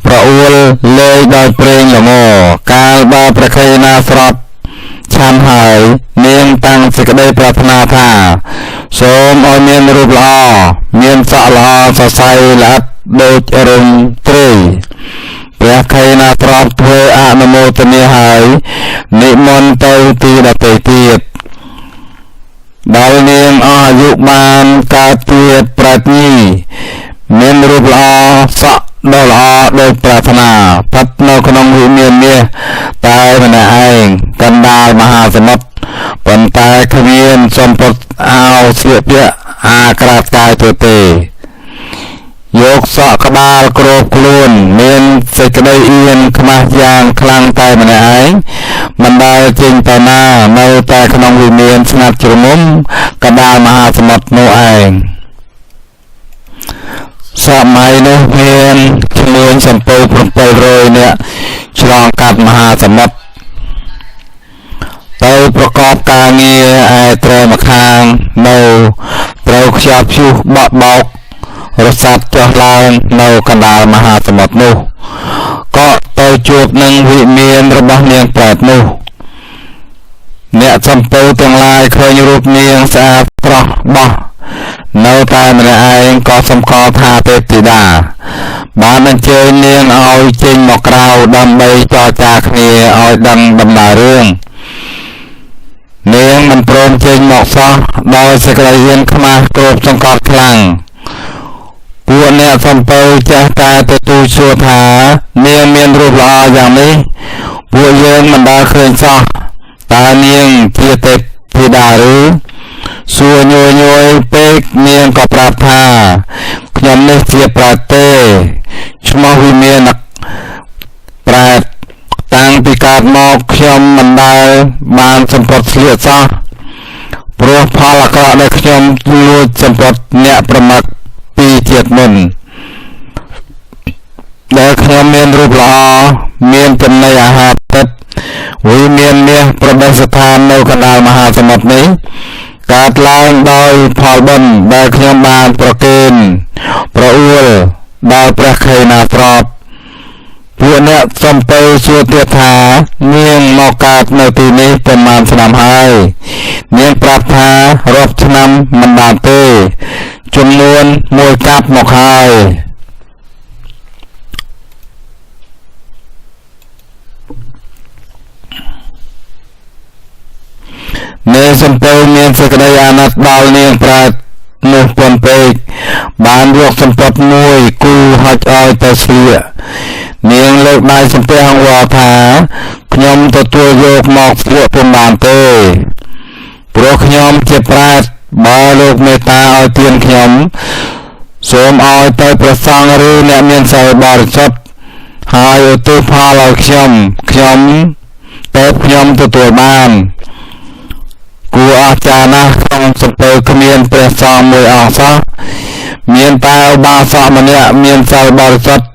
ប្រអួលលេងដោយព្រេងល្ងកាលបើព្រះខេណាស្របឆាន់ហើយនាងតាំងសេចក្តីប្រាថ្នាថាសូមឲ្យមានរូបល្អមានសក់ល្អសរសៃល្អិតដូចរឹងត្រីព្រះខេណាស្របធ្វើអនុមោទនាហើយនិមន្តទៅទីដទៃទៀតដល់នាងអស់អាយុបានកើតទៀតប្រាជ្ញមានរូបល្អសក់ដ៏ល្អដូចប្រាថ្នាស្ថិតនៅក្នុងវិមានមាសតែម្នាក់ឯងកណ្ដាលមហាសមុទ្រប៉ុន្តែគ្មានសម្ពត់អាវស្លៀកពាក់អាក្រាតកាយទៅទេយកសក់ក្បាលគ្របខ្លួនមានសេចក្តីអៀនខ្មាស់យ៉ាងខ្លាំងតែម្នាក់ឯងមិនដែលចេញទៅណានៅតែក្នុងវិមានស្ងាត់ជ្រងំកណ្ដាលមហាសមុទ្រនោះឯងសម័យនោះមានចំនួនសំពៅ700នាក់ឆ្លងកាត់មហាសមុទ្រទៅប្រកបការងារឯត្រែម្ខាងនៅត្រូវខ្ជាប់ឈូសបក់បោករសាត់ចុះឡើងនៅកណ្ដាលមហាសមុទ្រនោះក៏ទៅជួបនឹងវិមានរបស់នាងប្រែតនោះអ្នកសំពៅទាំងឡាយឃើញរូបនាងស្អាតស្រស់បោះនៅតែម្នាក់ឯងក៏សម្គាល់ថាទេពធីតាបានអញ្ជើញនាងឲ្យចេញមកក្រៅដើម្បីចរចាគ្នាឲ្យដឹងដំណើររឿងនាងមិនព្រមចេញមកសោះដោយសេចក្តីហ៊ានខ្មាស់គ្របសង្កត់ខ្លាំងពួកអ្នកសំពៅចេះតែទទួលសួរថានាងមានរូបល្អយ៉ាងនេះពួកយើងមិនដែលឃើញសោះតើនាងជាទេពធីតាឬសួរញយពេកនាងក៏ប្រាប់ថាខ្ញុំនេះជាប្រែតទេឈ្មោះវិមានប្រែតតាំងពីកើតមកខ្ញុំមិនដែលបានសម្ពត់ស្លៀកសោះព្រោះផលអាក្រក់ដែលខ្ញុំលួចសម្ពត់អ្នកប្រមាថពីជាតិមុនដែលខ្ញុំមានរូបល្អមានចំណីអាហារពិតវិមានមាសប្រដេស្ថាននៅកណ្ដាលមហាសមុទ្រនេះកើតឡើងដោយផលបុណ្យដែលខ្ញុំបានប្រគេនប្រអួលដល់ព្រះខេណាស្របពួកអ្នកសំពៅសួរទៀតថានាងមកកើតនៅទីនេះប្រមាណឆ្នាំហើយនាងប្រាប់ថារាប់ឆ្នាំមិនបានទេចំនួនមួយកាប់មកហើយនាងសំពៅមានសេចក្តីអាណិតដល់នាងប្រែតនោះពន់ពេកបានយកសម្ពត់មួយគូហុចឲ្យទៅស្លៀកនាងលើកដៃសំពះអង្វរថាខ្ញុំទទួលយកមកស្លៀកពុំបានទេព្រោះខ្ញុំជាប្រែតបើលោកមេត្តាឲ្យទានខ្ញុំ សូមឲ្យទៅព្រះសង្ឃឬអ្នកមានសិលបរិសុទ្ធហើយឧទ្ទិសផលឲ្យខ្ញុំទៅខ្ញុំទទួលបានគួរអស្ចារ្យណាស់ក្នុងសំពើគ្មានព្រះសង្ឃមួយអង្គសោះមានតែឧបាសកម្នាក់មានសិលបរិសុទ្ធ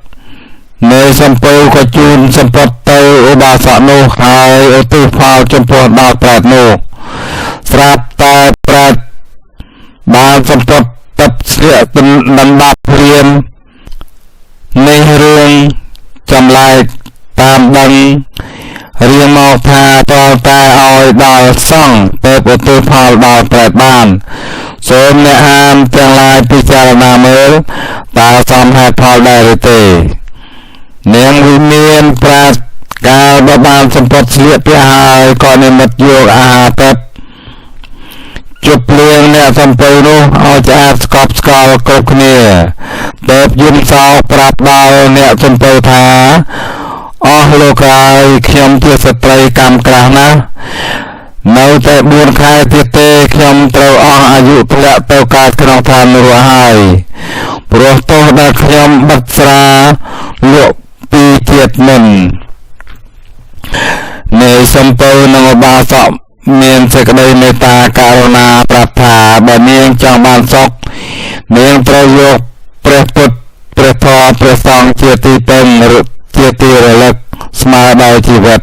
នៅសំពើក៏ជូនសម្ពត់ទៅឧបាសកនោះហើយឧទ្ទិសផលចំពោះដល់ប្រែតនោះស្រាប់តែប្រែតបានសម្ពត់ទឹកស្លៀកដណ្ដប់ព្រាមនេះរឿងចម្លែកតាមដឹងរៀងមកថាតើតែឲ្យដល់សង្ឃទៅឧទ្ទិសផលដល់ប្រែតបានសូមអ្នកអានទាំងឡាយពិចារណាមើលតើសមហេតុផលដែរឬទេនាងវិមានប្រែតកាលបើបានសម្ពត់ស្លៀកព្រះហើយក៏និមិត្តយកអាហារទឹកជប់លៀងអ្នកសំពៅនោះឲ្យឆ្អាតស្កប់ស្កល់គ្រប់គ្នាទើបយំសោកប្រាប់ដល់អ្នកសំពៅថាអស់លោកហើយខ្ញុំជាស្ត្រីកម្មក្រាស់ណាស់នៅតែ4ខែទៀតទេខ្ញុំត្រូវអស់អាយុធ្លាក់ទៅកើតក្នុងឋាននរកហើយព្រោះទោះដែលខ្ញុំបិទស្រាលក់ពីជាតិមុននៃសំពៅនិងឧបាសកមានសេចក្តីមេត្តាករុណាប្រាប់ថាបើនាងចង់បានសុខនាងត្រូវយកព្រះពុទ្ធព្រះធម៌ព្រះសង្ឃជាទីពឹងជាទីរលឹកស្មើដល់ជីវិត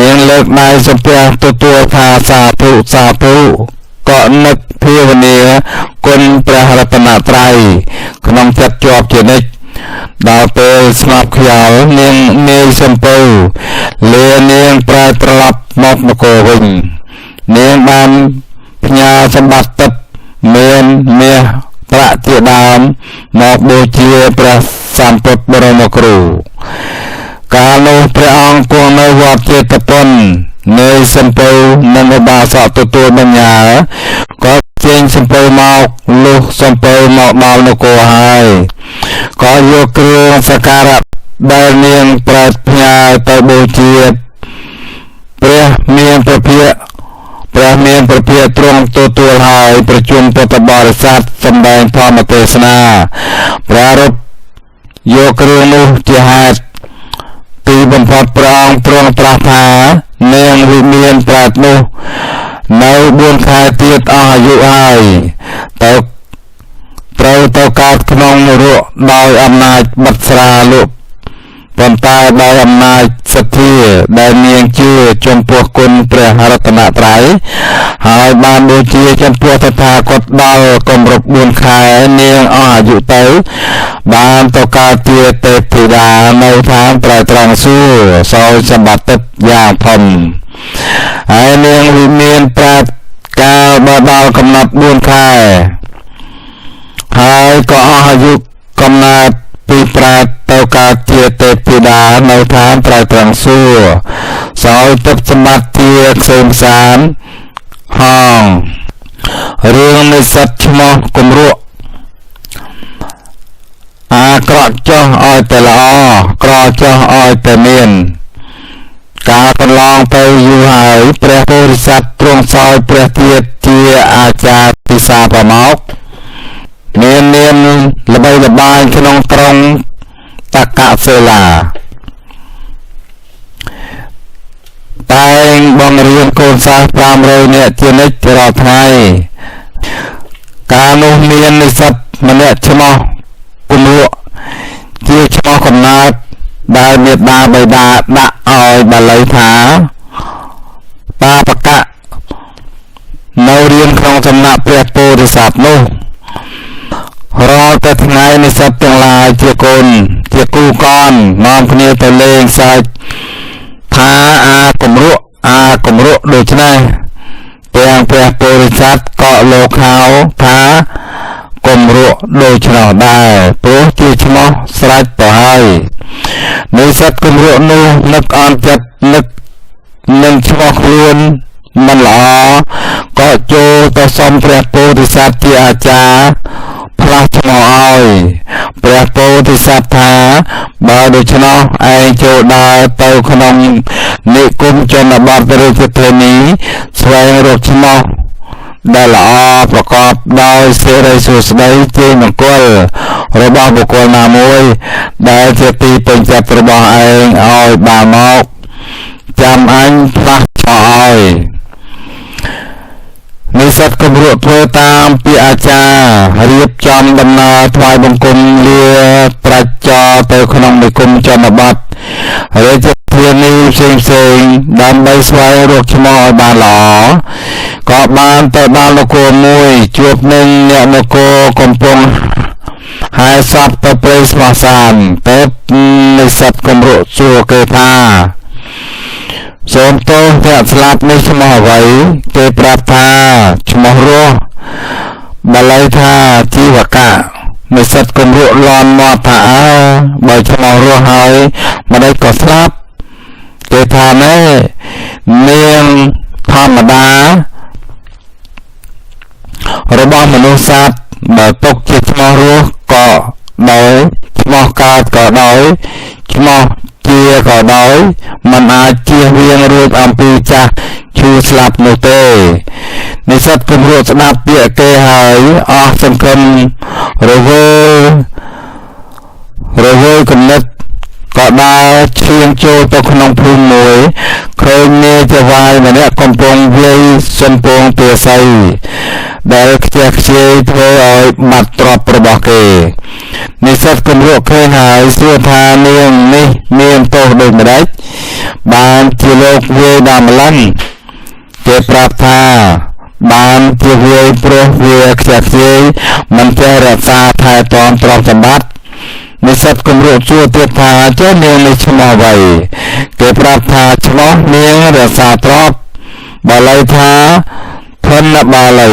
នាងលើកដៃសំពះទទួលថាសាធុសាធុក៏នឹកភាវនាគុណព្រះរតនត្រ័យក្នុងចិត្តជាប់ជានិច្ចដល់ពេលស្ងប់ខ្យល់នាងនាយសំពៅលានាងប្រែត្រឡប់មកនគរវិញនាងបានផ្ញើសម្បត្តិទឹកមានមាសប្រាក់ជាដើមមកបូជាព្រះសម្ពុទ្ធបរមគ្រូកាលនោះព្រះអង្គគង់នៅវត្តចេតពុននាយសំពៅនិងឧបាសកទទួលបញ្ញើក៏ចេញសំពៅមកលុះសំពៅមកដល់នគរហើយក៏យកគ្រឿងសក្ការៈដែលនាងប្រែតផ្ញើទៅបូជាព្រះមានព្រះភិក្ខទ្រង់ទទួលហើយប្រជុំពុទ្ធបរិស័ទសម្ដែងធម្មទេសនាប្រារព្ធយកគ្រឿងនោះជាហេតុទីបំផុតព្រះអង្គទ្រង់ត្រាស់ថានាងវិមានប្រែតនោះនៅ4ខែទៀតអស់អាយុហើយត្រូវទៅកើតក្នុងនរកដោយអំណាចបិទស្រាលក់ប៉ុន្តែដោយអំណាចសទ្ធាដែលនាងជឿចំពោះគុណព្រះរតនត្រ័យហើយបានបូជាចំពោះតថាគតដល់កម្រិត4ខែនាងអស់អាយុទៅបានទៅកើតជាទេពធីតានៅឋានត្រៃត្រង់សួគ៌សោយសម្បត្តិយ៉ាងធំហើយនាងវិមានប្រាប់កាលបើដល់កំណត់4ខែហើយក៏អស់អាយុកំណើតពីប្រែតទៅកើតជាទេពធីតានៅឋានត្រៃត្រង់សួគ៌សោយទឹកសម្បត្តិជាក្សេមសានហងរឿងនិស្សិតឈ្មោះគំរក់អាក្រក់ចុះឲ្យតែល្អក្រចុះឲ្យតែមានកាលកន្លងទៅយូរហើយព្រះពោធិសត្វទ្រង់សោយព្រះទៀតជាអាចារ្យពិសាប្រមោកមាននាមល្បីល្បាញក្នុងក្រុងតកសិលាតែងបង្រៀនកូនសិស្ស500នាក់ជានិច្ចរាល់ថ្ងៃកាលនោះមាននិស្សិតម្នាក់ឈ្មោះគំរក់ជាឈ្មោះកំណើតដែលមេត្តាបិតាដាក់ឲ្យបាលីថាបាបកៈនៅរៀនក្នុងសំណាក់ព្រះពោធិសត្វនោះរាល់តែថ្ងៃនិស្សិតទាំងឡាយជាគូកននាំគ្នាទៅលេងសើចថាអាគំរក់ដូច្នេះទាំងព្រះពោធិសត្វក៏លោកហៅថាគំរក់ដូច្នោះដែរព្រោះជាឈ្មោះស្រេចទៅហើយនិស្សិតគំរក់នោះនឹកអន់ចិត្តនឹកនឹងឈ្មោះខ្លួនមិនល្អក៏ចូលទៅសុំព្រះពោធិសត្វជាអាចារ្យផ្លាស់ឈ្មោះឲ្យព្រះពោធិសត្វថាបើដូច្នោះឯងចូលដើរទៅក្នុងនិគមជនបទរាជធានីស្វែងរកឈ្មោះដែលល្អប្រកប ប់ដោយសេរីសួស្តីជ័យមង្គលរបស់បុគ្គលណាមួយដែលជាទីពេញចិត្តរបស់ឯងឲ្យបានមកចាំអញផ្លាស់ចោលឲ្យនិស្សិតគម្រក់ធ្វើតាមពាក្យអាចារ្យរៀបចំដំណើរថ្វាយបង្គំលាប្រាជ្ញាទៅក្នុងនិគមជនបទរាជធានីផ្សេងដើម្បីស្វែងរកឈ្មោះឲ្យបានល្អក៏បានទៅដល់នគរមួយជួបនឹងអ្នកនគរកំពុងហើយសពទៅព្រៃស្មោះសានទៅនិស្សិតគម្រក់សួរគេថាសូមទោសអ្នកស្លាប់នេះឈ្មោះអ្វីគេប្រាប់ថាឈ្មោះរស់បាលីថាជីវកៈនិស្សិតគម្រក់លន់មាត់ថាបើឈ្មោះរស់ហើយម្ដេចក៏ស្លាប់គេថាណែនាងធម្មតារបស់មនុស្សសត្វបើຕົកជាឈ្មោះរស់ក៏ដោយឈ្មោះកើតក៏ដោយឈ្មោះជាក៏ដោយមិនអាចជៀសវាងរួចអំពីចាស់ឈឺស្លាប់នោះទេនិស្សិតគម្រក់ស្ដាប់ពាក្យគេហើយអស់សង្ឃឹមរវើយគំនិតក៏ដើរឈៀងចូលទៅក្នុងភូមិមួយឃើញនាយជាវាយម្នាក់កំពុងវាយសំពងទាស័យដែលខ្ជះខ្ជាយធ្វើឲ្យបាត់ទ្រព្យរបស់គេនិស្សិតគម្រក់ឃើញហើយសួរថានាងនេះមានទោសដូចម្ដេចបានជាលោកវាយដល់ម្លឹងគេប្រាប់ថាបានជាវាយព្រោះវាខ្ជះខ្ជាយមិនចេះរក្សាថែទាំទ្រព្យសម្បត្តិនិស្សិតគម្រក់សួរទៀតថាចុះនាងនេះឈ្មោះអ្វីគេប្រាប់ថាឈ្មោះនាងរក្សាទ្រព្យបាលីថាធនបាលី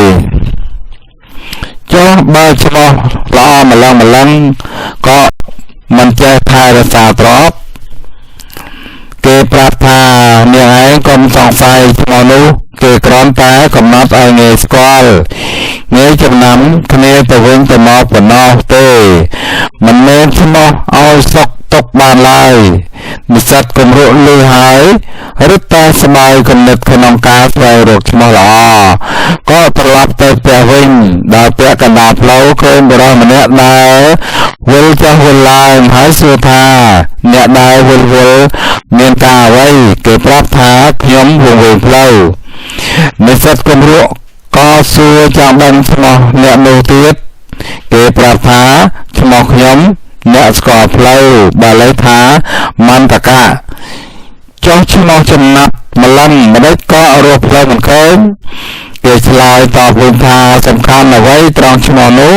ចុះបើឈ្មោះល្អម្លឹងក៏មិនចេះថែរក្សាទ្រព្យគេប្រាប់ថានាងឯងកុំសង្ស័យឈ្មោះនោះគេគ្រាន់តែកំណត់ឲ្យងាយស្គាល់ងាយចំណាំគ្នាទៅវិញទៅមកប៉ុណ្ណោះទេមិនមែនឈ្មោះឲ្យសុខទុក្ខបានឡើយនិស្សិតគម្រក់លឺហើយរឹតតែស្បើយគំនិតក្នុងការស្វែងរកឈ្មោះល្អក៏ត្រឡប់ទៅផ្ទះវិញដល់ពាក់កណ្ដាលផ្លូវឃើញបុរសម្នាក់ដើរវិលចុះវិលឡើងហើយសួរថាអ្នកដើរវិលមានការអ្វីគេប្រាប់ថាខ្ញុំវង្វេងផ្លូវនិស្សិតគម្រក់ក៏សួរចង់ដឹងឈ្មោះអ្នកនោះទៀតគេប្រាប់ថាឈ្មោះខ្ញុំអ្នកស្គាល់ផ្លូវបាលីថាមន្តកៈចុះឈ្មោះចំណាប់ម្លឹងម្ដេចក៏រស់ផ្លូវមិនឃើញគេឆ្លើយតបវិញថាសំខាន់អ្វីត្រង់ឈ្មោះនោះ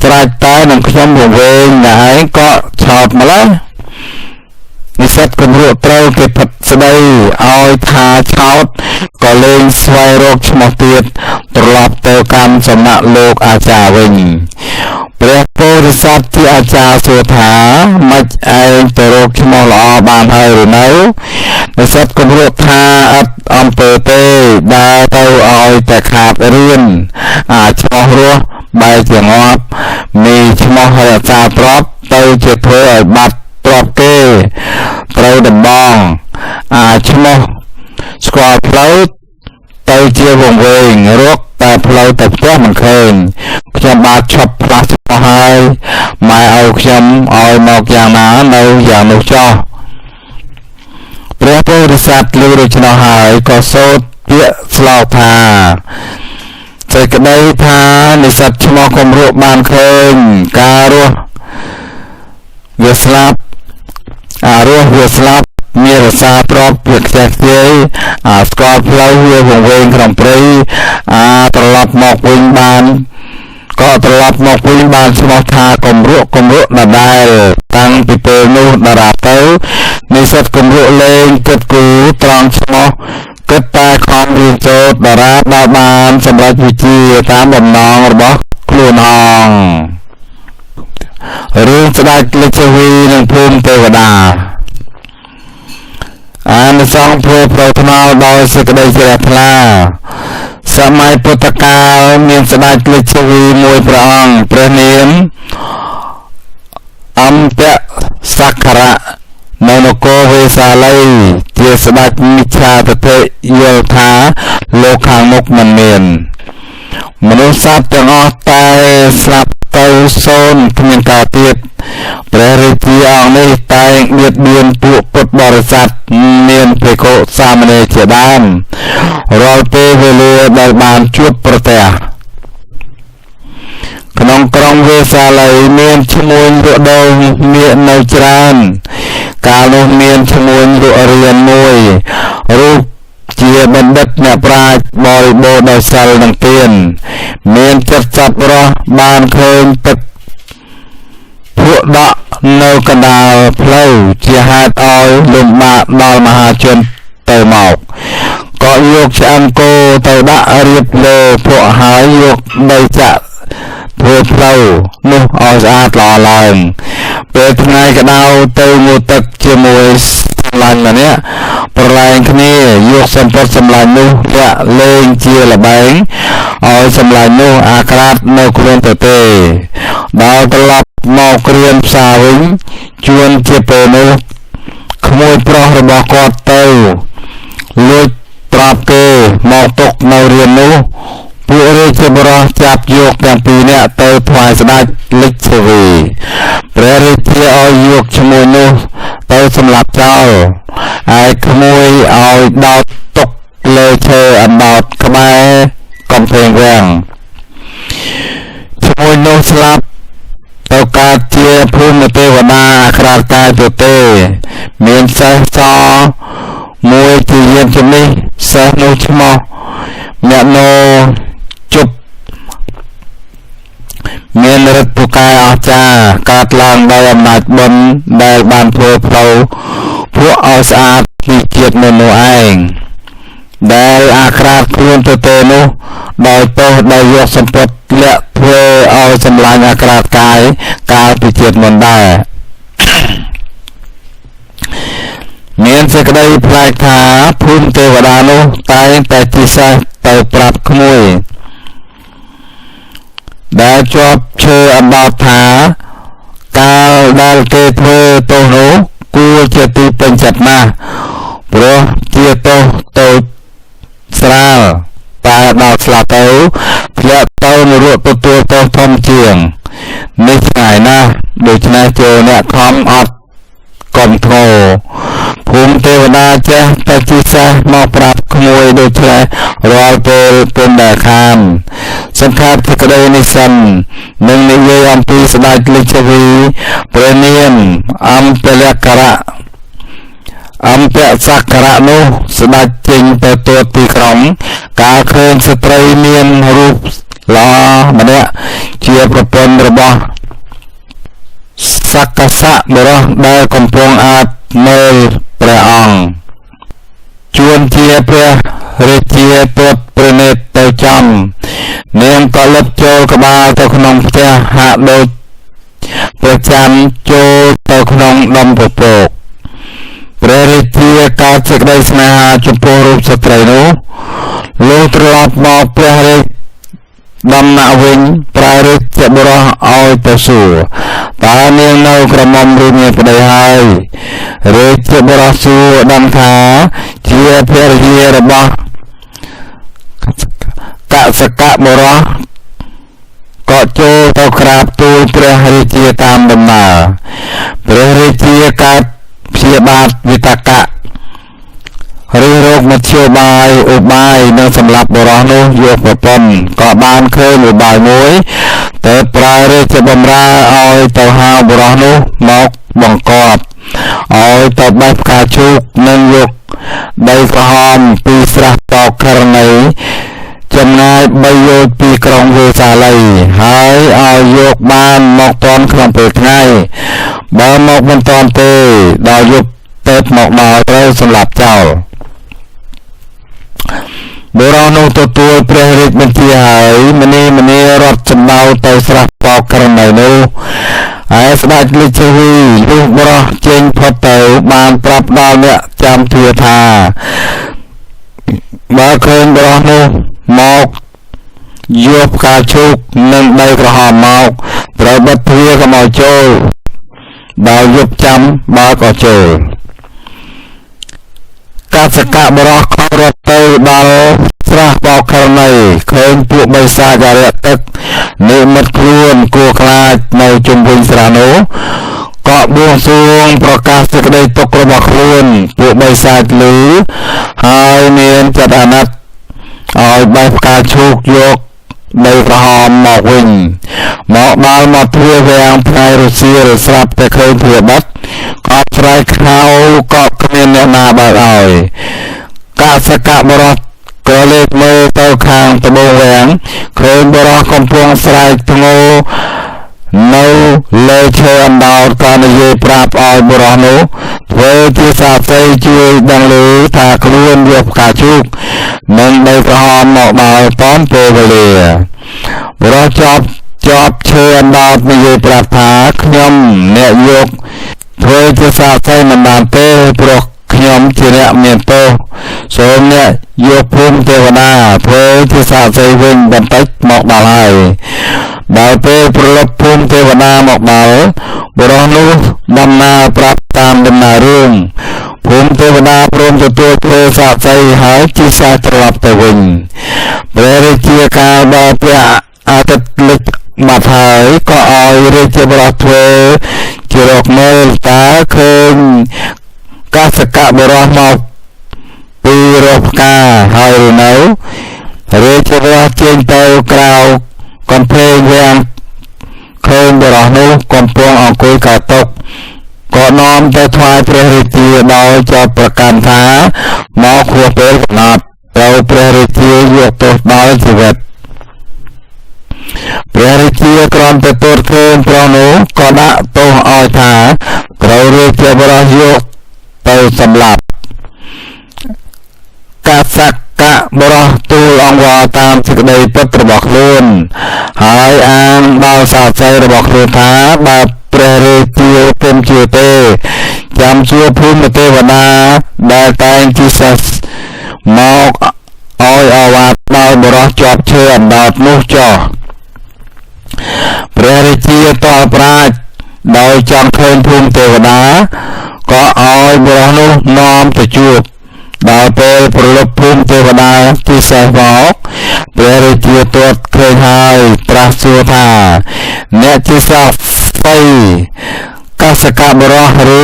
ស្រេចតែនឹងខ្ញុំវង្វេងអ្នកឯងក៏ឆោតម្ល៉េះនិស្សិតគម្រក់ត្រូវគេផិតស្ដីឲ្យថាឆោតក៏លេងស្វែងរកឈ្មោះទៀតត្រឡប់ទៅកាន់សំណាក់លោកអាចារ្យវិញព្រះពោធិសត្វជាអាចារ្យសួរថាម៉េចឯងទៅរកឈ្មោះល្អបានហើយឬនៅនិស្សិតគម្រក់ថាអត់អំពើទេដើរទៅឲ្យតែខាតរៀនឈ្មោះរស់បែរជាងាប់មីឈ្មោះរក្សាទ្រព្យទៅជាធ្វើឲ្យបាត់ទ្រព្យគេត្រូវដំបងឈ្មោះស្គាល់ផ្លូវទៅជាវង្វេងរកតែផ្លូវទៅផ្ទះមិនឃើញខ្ញុំបានឈប់ផ្លាស់ឈ្មោះហើយម៉ែឲ្យខ្ញុំឲ្យមកយ៉ាងណានៅយ៉ាងនោះចោះព្រះពោធិសត្វឮដូច្នោះហើយក៏សូត្រពាក្យស្លោកថាសេចក្តីថានិស្សិតឈ្មោះគម្រក់បានឃើញការរស់វាស្លាប់រស់វាស្លាប់មានរសាទ្រព្យវាខ្ជះខ្ជាយស្គាល់ផ្លូវវាវង្វេងក្នុងព្រៃត្រឡប់មកវិញបានក៏ត្រឡប់មកវិញបានឈ្មោះថាគម្រក់ដដែលតាំងពីពេលនោះដល់ទៅនិស្សិតគម្រក់លេងគិតគូរត្រង់ឈ្មោះគិតតែខំរៀនសូត្រដល់បានសម្រេចវិជ្ជាតាមបំណងរបស់ខ្លួនអងរឿងស្ដេចលេចវីនិងភូមិទេវតាអានិសង្ឃធ្វើប្រថ្នាលដោយសេចក្តីជ្រះថ្លាសម័យពុទ្ធកាលមានស្ដេចលេចវីមួយព្រះអង្គព្រះនាមអំពៈសក្ការៈនៅនគរវេសាលីជាស្ដេចមិច្ឆាទិដ្ឋិយល់ថាលោកខាងមុខមិនមាន មនុស្សសត្វទាំងអស់តែស្លាប់ទៅសូន្យគ្មានការទៀតព្រះរាជាអង្គនេះតែងបៀតបៀនពួកពុទ្ធបរិស័ទមានភិក្ខុសាមណេរជាដើមរាល់ពេលវេលាដែលបានជួបប្រទះក្នុងក្រុងវេសាលីមានឈ្មួញលក់ដូរមាសនៅច្រើនកាលនោះមានឈ្មួញលក់រៀនមួយរូបជាបណ្ឌិតអ្នកប្រាជ្ញបរិបូរណ៍ដោយសិលនិងទានមានចិត្តសប្បុរសបានឃើញទឹកភក់ដក់នៅកណ្ដាលផ្លូវជាហេតុឲ្យលំបាកដល់មហាជនទៅមកក៏យកឆ្អឹងគោទៅដាក់រៀបលើភក់ហើយយកដីចាក់ធ្វើផ្លូវនោះឲ្យស្អាតល្អឡើងពេលថ្ងៃក្តៅទៅងូតទឹកជាមួយសម្លាញ់ម្នាក់ប្រឡែងគ្នាយកសម្ពត់សម្លាញ់នោះលាក់លេងជាលបែងឲ្យសម្លាញ់នោះអាក្រាតនៅខ្លួនទៅទេដល់ត្រឡប់មកគ្រាមផ្សារវិញជួនជាពេលនោះក្មួយប្រុសរបស់គាត់ទៅលួចត្រាប់គេមកទុកនៅរៀននោះពួករាជបុរសចាប់យកទាំងពីរនាក់ទៅថ្វាយស្ដេចលិទ្ធិវីព្រះរាជាឲ្យយកឈ្មោះនោះទៅសម្លាប់ចោលហើយក្មួយឲ្យដោតទុកលើឈើអណ្ដោតក្បែរកំពែងវាំងឈ្មោះនោះស្លាប់ទៅកើតជាភូមិទេវតាអាក្រាតកាយទៅទេមានសេះសមួយជាយានជំនេះសេះនោះឈ្មោះអ្នកណូជប់មានឫទ្ធិពូកែអស្ចារ្យកើតឡើងដោយអំណាចបុណ្យដែលបានធ្វើផ្លូវពួកឲ្យស្អាតពីជាតិមនុស្សឯងដែលអាក្រាតខ្លួនទៅទេនោះដោយទោសដែលយកសម្ពត់លាក់ធ្វើឲ្យសម្លាញ់អាក្រាតកាយកាលពីជាតិមុនដែរមានសេចក្តីប្លែកថាភូមិទេវតានោះតែងតែជាសេះទៅប្រាប់ក្មួយដែលជាប់ឈើអណ្ដោតថាកាលដែលគេធ្វើទោសនោះគួរជាទីពេញចិត្តណាស់ព្រោះជាទោសតូចស្រាលតែដល់ស្លាប់ទៅធ្លាក់ទៅនរកទទួលទោសធំជាងនេះឆ្ងាយណាស់ដូច្នេះចូលអ្នកខំអត់កុំធ្ងោភូមិទេវតាចេះតែជាសេះមកប្រាប់ក្មួយដូច្នេះរាល់ពេលពុំដែលខានសង្ខេបសេចក្តីនេះសិននឹងនិយាយអំពីស្ដេចលិទ្ធិវីព្រះនាមអំពលករៈអំពសក្ករៈនោះស្ដេចចេញទៅទូតទីក្រុងកាលឃើញស្ត្រីមានរូបល្អម្នាក់ជាប្រពន្ធរបស់សក្កសៈបុរសដែលកំពុងអាបមើលព្រះអង្គជួនជាព្រះរាជាទូតព្រះនេតទៅចំនាងក៏លុបចូលក្បាលទៅក្នុងផ្ទះហាក់ដូចព្រះច័ន្ទចូលទៅក្នុងដុំពពកព្រះរាជាកើតសេចក្តីស្នេហាចំពោះរូបស្ត្រីនោះលុះត្រឡប់មកព្រះរាជដំណាក់វិញប្រើរាជបុរសឲ្យទៅសួរតើនាងនៅក្រមុំឬមានប្តីហើយរាជបុរសសួរដឹងថាជាភរិយារបស់កសកៈបុរសក៏ចូលទៅក្រាបទូលព្រះរាជាតាមដំណើរព្រះរាជាកើតព្យាបាទវិតកៈឬរោគមធ្យោបាយឧបាយនៅសម្រាប់បុរសនោះយកប្រពន្ធក៏បានឃើញឧបាយមួយទៅប្រើរាជបម្រើឲ្យទៅហៅបុរសនោះមកបង្គាប់ឲ្យទៅបេះផ្កាឈូកនិងយកដីក្រហមពីស្រះតោករណីចម្ងាយ3យោជន៍ពីក្រុងវេសាលីហើយឲ្យយកបានមកតនក្នុងពេលថ្ងៃបើមកមិនតនទេដល់យប់ទៅមកដល់ត្រូវសម្លាប់ចោលបុរសនោះទទួលព្រះរាជបញ្ជាហើយម្នីរត់សម្ដៅទៅស្រះតោករណីនោះហើយស្ដេចលិទ្ធិវីលុះបុរសចេញផុតទៅបានប្រាប់ដល់អ្នកចាំទ្វារថាបើឃើញបុរសនោះមកយកផ្កាឈូកនិងដីក្រហមមកត្រូវបិទទ្វារកុំឲ្យចូលដល់យប់ចាំបើក៏ចូលកសកៈបុរសខំរត់ទៅដល់ស្រះ បោកករណីឃើញពួកបិសាចរៈទឹកនិមិត្តខ្លួនគួរខ្លាចនៅជុំវិញស្រះនោះក៏បួងសួងប្រកាសសេចក្តីទុក្ខរបស់ខ្លួនពួកបិសាចឮហើយមានចិត្តអាណិតឲ្យបេះផ្កាឈូកយកដីប្រហមមកវិញមកដល់មកទ្វារវាំងថ្ងៃរសៀលស្រាប់តែឃើញទ្វារបិទក៏ស្រែកខៅក៏គ្មានអ្នកណាបើកឲ្យកសកបរោះក៏លេចមើលទៅខាងត្បូងវាំងឃើញបរោះកំពុងស្រែកធ្ងោនៅលើឈើអណ្ដោតក៏និយាយប្រាប់ឲ្យបរោះនោះធ្វើជាសាស្ត្រីជួយដឹងឮថាខ្លួនយកផ្កាឈូកនិងដីក្រហមមកដល់តាន់ពេលវេលាបរោះជាប់ឈើអណ្ដោតនិយាយប្រាប់ថាខ្ញុំអ្នកយកធ្វើជាសាស្ត្រីមិនបានទេព្រោះខ្ញុំជាអ្នកមានទោសសូមអ្នកយកភូមិទេវតាធ្វើជាសាស្ត្រីវិញបន្តិចមកដល់ហើយដល់ពេលប្រឡប់ភូមិទេវតាមកដល់បរោះនោះដំណើរប្រាប់តាមដំណើររឿងភូមិទេវតាព្រមទទួលធ្វើសាស្ត្រីហើយជិះសាត្រឡប់ទៅវិញព្រះរាជាកាលដល់ព្រះអាទិត្យលិចបាត់ហើយក៏ឲ្យរាជបរោះធ្វើជារកមើលតើឃើញកសកបរោះមកពីរកផ្កាហើយឬនៅរាជបរោះចេញទៅក្រៅកំភែងវាំងឃើញបរោះនោះកំពុងអង្គុយកោតតុកក៏នាំទៅថ្វាយព្រះរាជាដោយចោទប្រកាន់ថាមកខួបពេលកំណត់ត្រូវព្រះរាជាយកទោសដល់ជីវិតព្រះរាជាគ្រាន់តែទតឃើញប្រុសនោះក៏ដាក់ទោសឲ្យថាត្រូវរាជបរោះយកទៅសម្លាប់កសកបរោះទូលអង្វរតាមសេចក្តីពិតរបស់ខ្លួនហើយអានដល់សាស្ត្រីរបស់ខ្លួនថាបើព្រះរាជាពុំជឿទេចាំសួរភូមិទេវតាដែលតែងជាសាសមកឲ្យអវាទដល់បរោះជាប់ឈើអណ្ដោតនោះចុះព្រះរាជាតល់ប្រាជ្ញដោយចង់ឃើញភូមិទេវតាក៏ឲ្យបរោះនោះនាំទៅជួបដល់ពេលប្រលប់ភូមិទេវតាទីសេះមកព្រះរាជាទតឃើញហើយត្រាស់សួរថាអ្នកជាសាស្ត្រីកសកបរោះឬ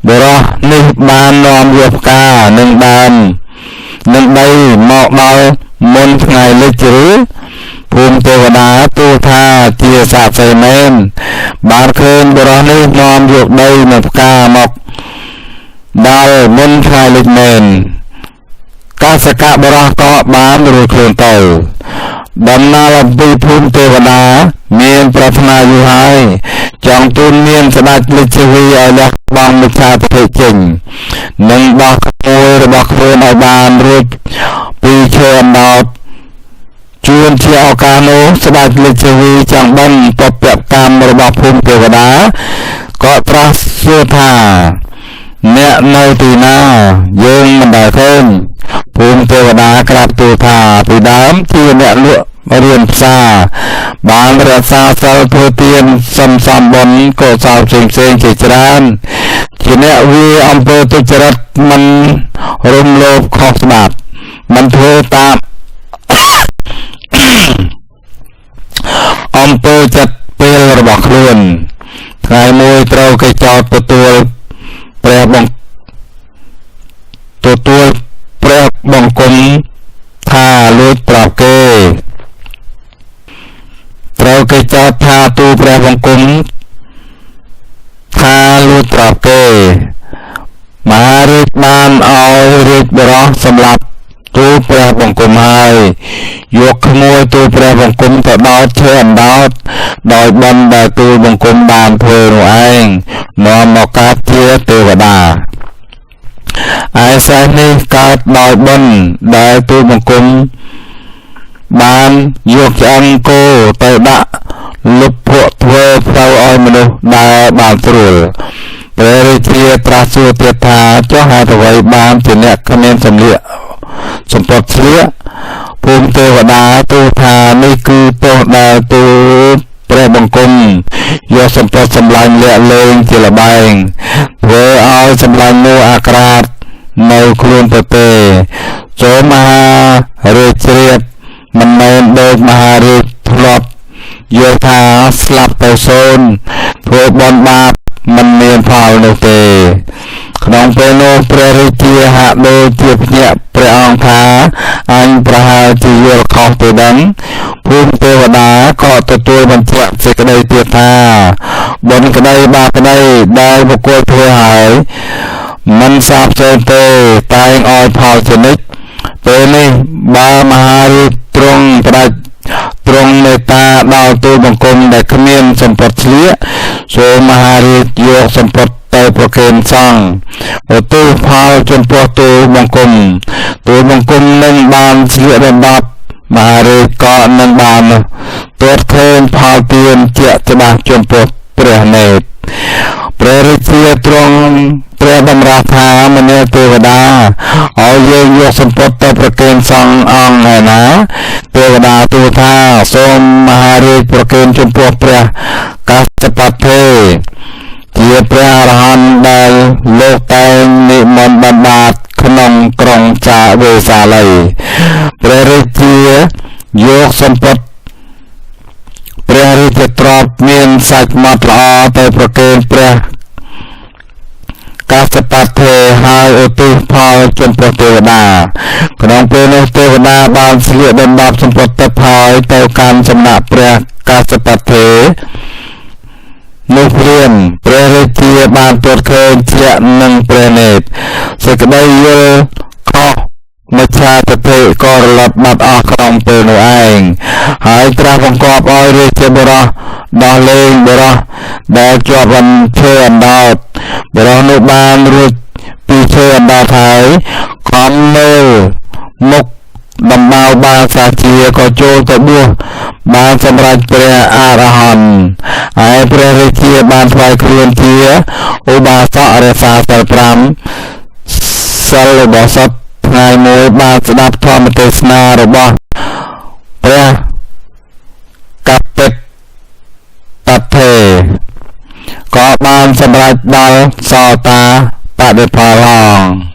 បរោះនេះបាននាំយកផ្កានិងដើមនិងដីមកដល់មុនថ្ងៃលិចឬភូមិទេវតាទូលថាជាសាស្ត្រីមែនបានឃើញបរោះនេះនាំយកដីនិងផ្កាមកដល់មុនថ្ងៃលិចមែនកសកបរោះក៏បានរួចខ្លួនទៅដំណើរអំពីភូមិទេវតាមានប្រាថ្នាយូរហើយចង់ទូលមានស្ដេចលិចវីឲ្យលះបង់មិច្ឆាទិដ្ឋិចេញនិងដោះក្មួយរបស់ខ្លួនឲ្យបានរួចពីឈើអណ្ដោតជួនជាឱកាសនោះស្ដេចលិចវីចង់ដឹងពពកកម្មរបស់ភូមិទេវតាក៏ត្រាស់សួរថាអ្នកនៅទីណាយើងមិនដែលឃើញភូមិទេវតាក្រាបទូលថាពីដើមជាអ្នកលក់រៀនផ្សារបានរក្សាសិលធ្វើទានសំបុណ្យកុសលផ្សេងជាច្រើនជាអ្នកវាអំពើទុច្ចរិតមិនរំលោភខុសច្បាប់មិនធ្វើតាមអំពើចិត្តពេលរបស់ខ្លួនថ្ងៃមួយត្រូវគេចោទទទួលព្រះបង្គំថាលួចប្រាប់គេត្រូវគេចោទថាទូព្រះបង្គំថាលួចប្រាប់គេមហារាជបានឲ្យរាជបរោះសម្លាប់ទូព្រះបង្គំហើយយកក្មួយទូព្រះបង្គំទៅដោតឈើអណ្ដោតដោយបន់ដែលទូបង្គំបានធ្វើនោះឯងនាំមកកើតជាទេវតាឯសេះនេះកើតដោយបន់ដែលទូបង្គំបានយកឆ្អឹងគោទៅដាក់លុបភក់ធ្វើផ្លូវឲ្យមនុស្សដើរបានស្រួលព្រះរាជាត្រាស់សួរទៀតថាចុះហេតុអ្វីបានជាអ្នកគ្មានសម្លៀកសម្ពត់ស្លៀកភូមិទេវតាទូលថានេះគឺទោសដែលទូព្រះបង្គំយកសម្ពត់សម្លាញ់លាក់លេងជាលបែងធ្វើឲ្យសម្លាញ់នោះអាក្រាតនៅខ្លួនទៅទេ សូមមហារាជជ្រាបមិនមែនដូចមហារាជធ្លាប់យល់ថាស្លាប់ទៅសូន្យធ្វើបន់បាបមិនមានផលនោះទេក្នុងពេលនោះព្រះរាជាហាក់ដូចជាភ្ញាក់ព្រះអង្គថាអញប្រហែលជាយល់ខុសទៅដឹងភូមិទេវតាក៏ទទួលបញ្ជាក់សេចក្តីទៀតថាបុណ្យក្តីបាបក្តីដែលបុគ្គលធ្វើហើយមិនសាបសូន្យទេតែងឲ្យផលជានិច្ចពេលនេះបើមហារាជទ្រង់ផ្ដាច់ទ្រង់មេត្តាដល់ទូលបង្គំដែលគ្មានសម្ពត់ឆ្លៀកសូមមហារាជយកសម្ពត់ទៅប្រគេនសង្ឃឧទ្ទិសផលចំពោះទូលបង្គំនឹងបានស្លៀកដណ្ដប់មហារាជក៏នឹងបានទាត់ឃើញផលទានជាក់ច្បាស់ចំពោះព្រះនេត្រព្រះរាជាទ្រង់ព្រះតម្រាស់ថាមនាលទេវតាឲ្យយើងយកសម្ពត់ទៅប្រគេនសង្ឃអង្គឯណាទេវតាទូលថាសូមមហារាជប្រគេនចំពោះព្រះកស្សពទេជាព្រះអរហន្តដែលលោកតែងនិមន្តបណ្ដាតក្នុងក្រុងចាវេសាលីព្រះរាជាយកសម្ពត់ព្រះរាជទ្រព្យមានសាច់ម៉ត់ល្អទៅប្រគេនព្រះកស្សពទេហើយឧទ្ទិសផលចំពោះទេវតាក្នុងពេលនោះទេវតាបានស្លៀកដណ្ដប់សម្ពត់ទឹកហើយទៅកាន់សំណាក់ព្រះកស្សពទេនោះព្រានព្រះរាជាបានទាត់ឃើញជាក់នឹងព្រះនេត្រសេចក្តីយល់ខុសមច្ឆាទិដ្ឋិក៏រលត់បាត់អស់ក្នុងពេលនោះឯងហើយត្រាស់បង្គាប់ឲ្យរាជបុរសដោះលែងបុរសដែលជាប់ឈើអណ្ដោតបុរសនោះបានរួចពីឈើអណ្ដោតហើយខំមើលមុខដំបៅបាសាជាក៏ចូលទៅបួសបានសម្រេចព្រះអរហន្តហើយព្រះរាជាបានថ្វាយខ្លួនជាឧបាសករក្សាសិល5សិលរបស់សពថ្ងៃមួយបានស្ដាប់ធម្មទេសនារបស់ព្រះកពិតទេក៏បានសម្រេចដល់សោតាបដិផលផង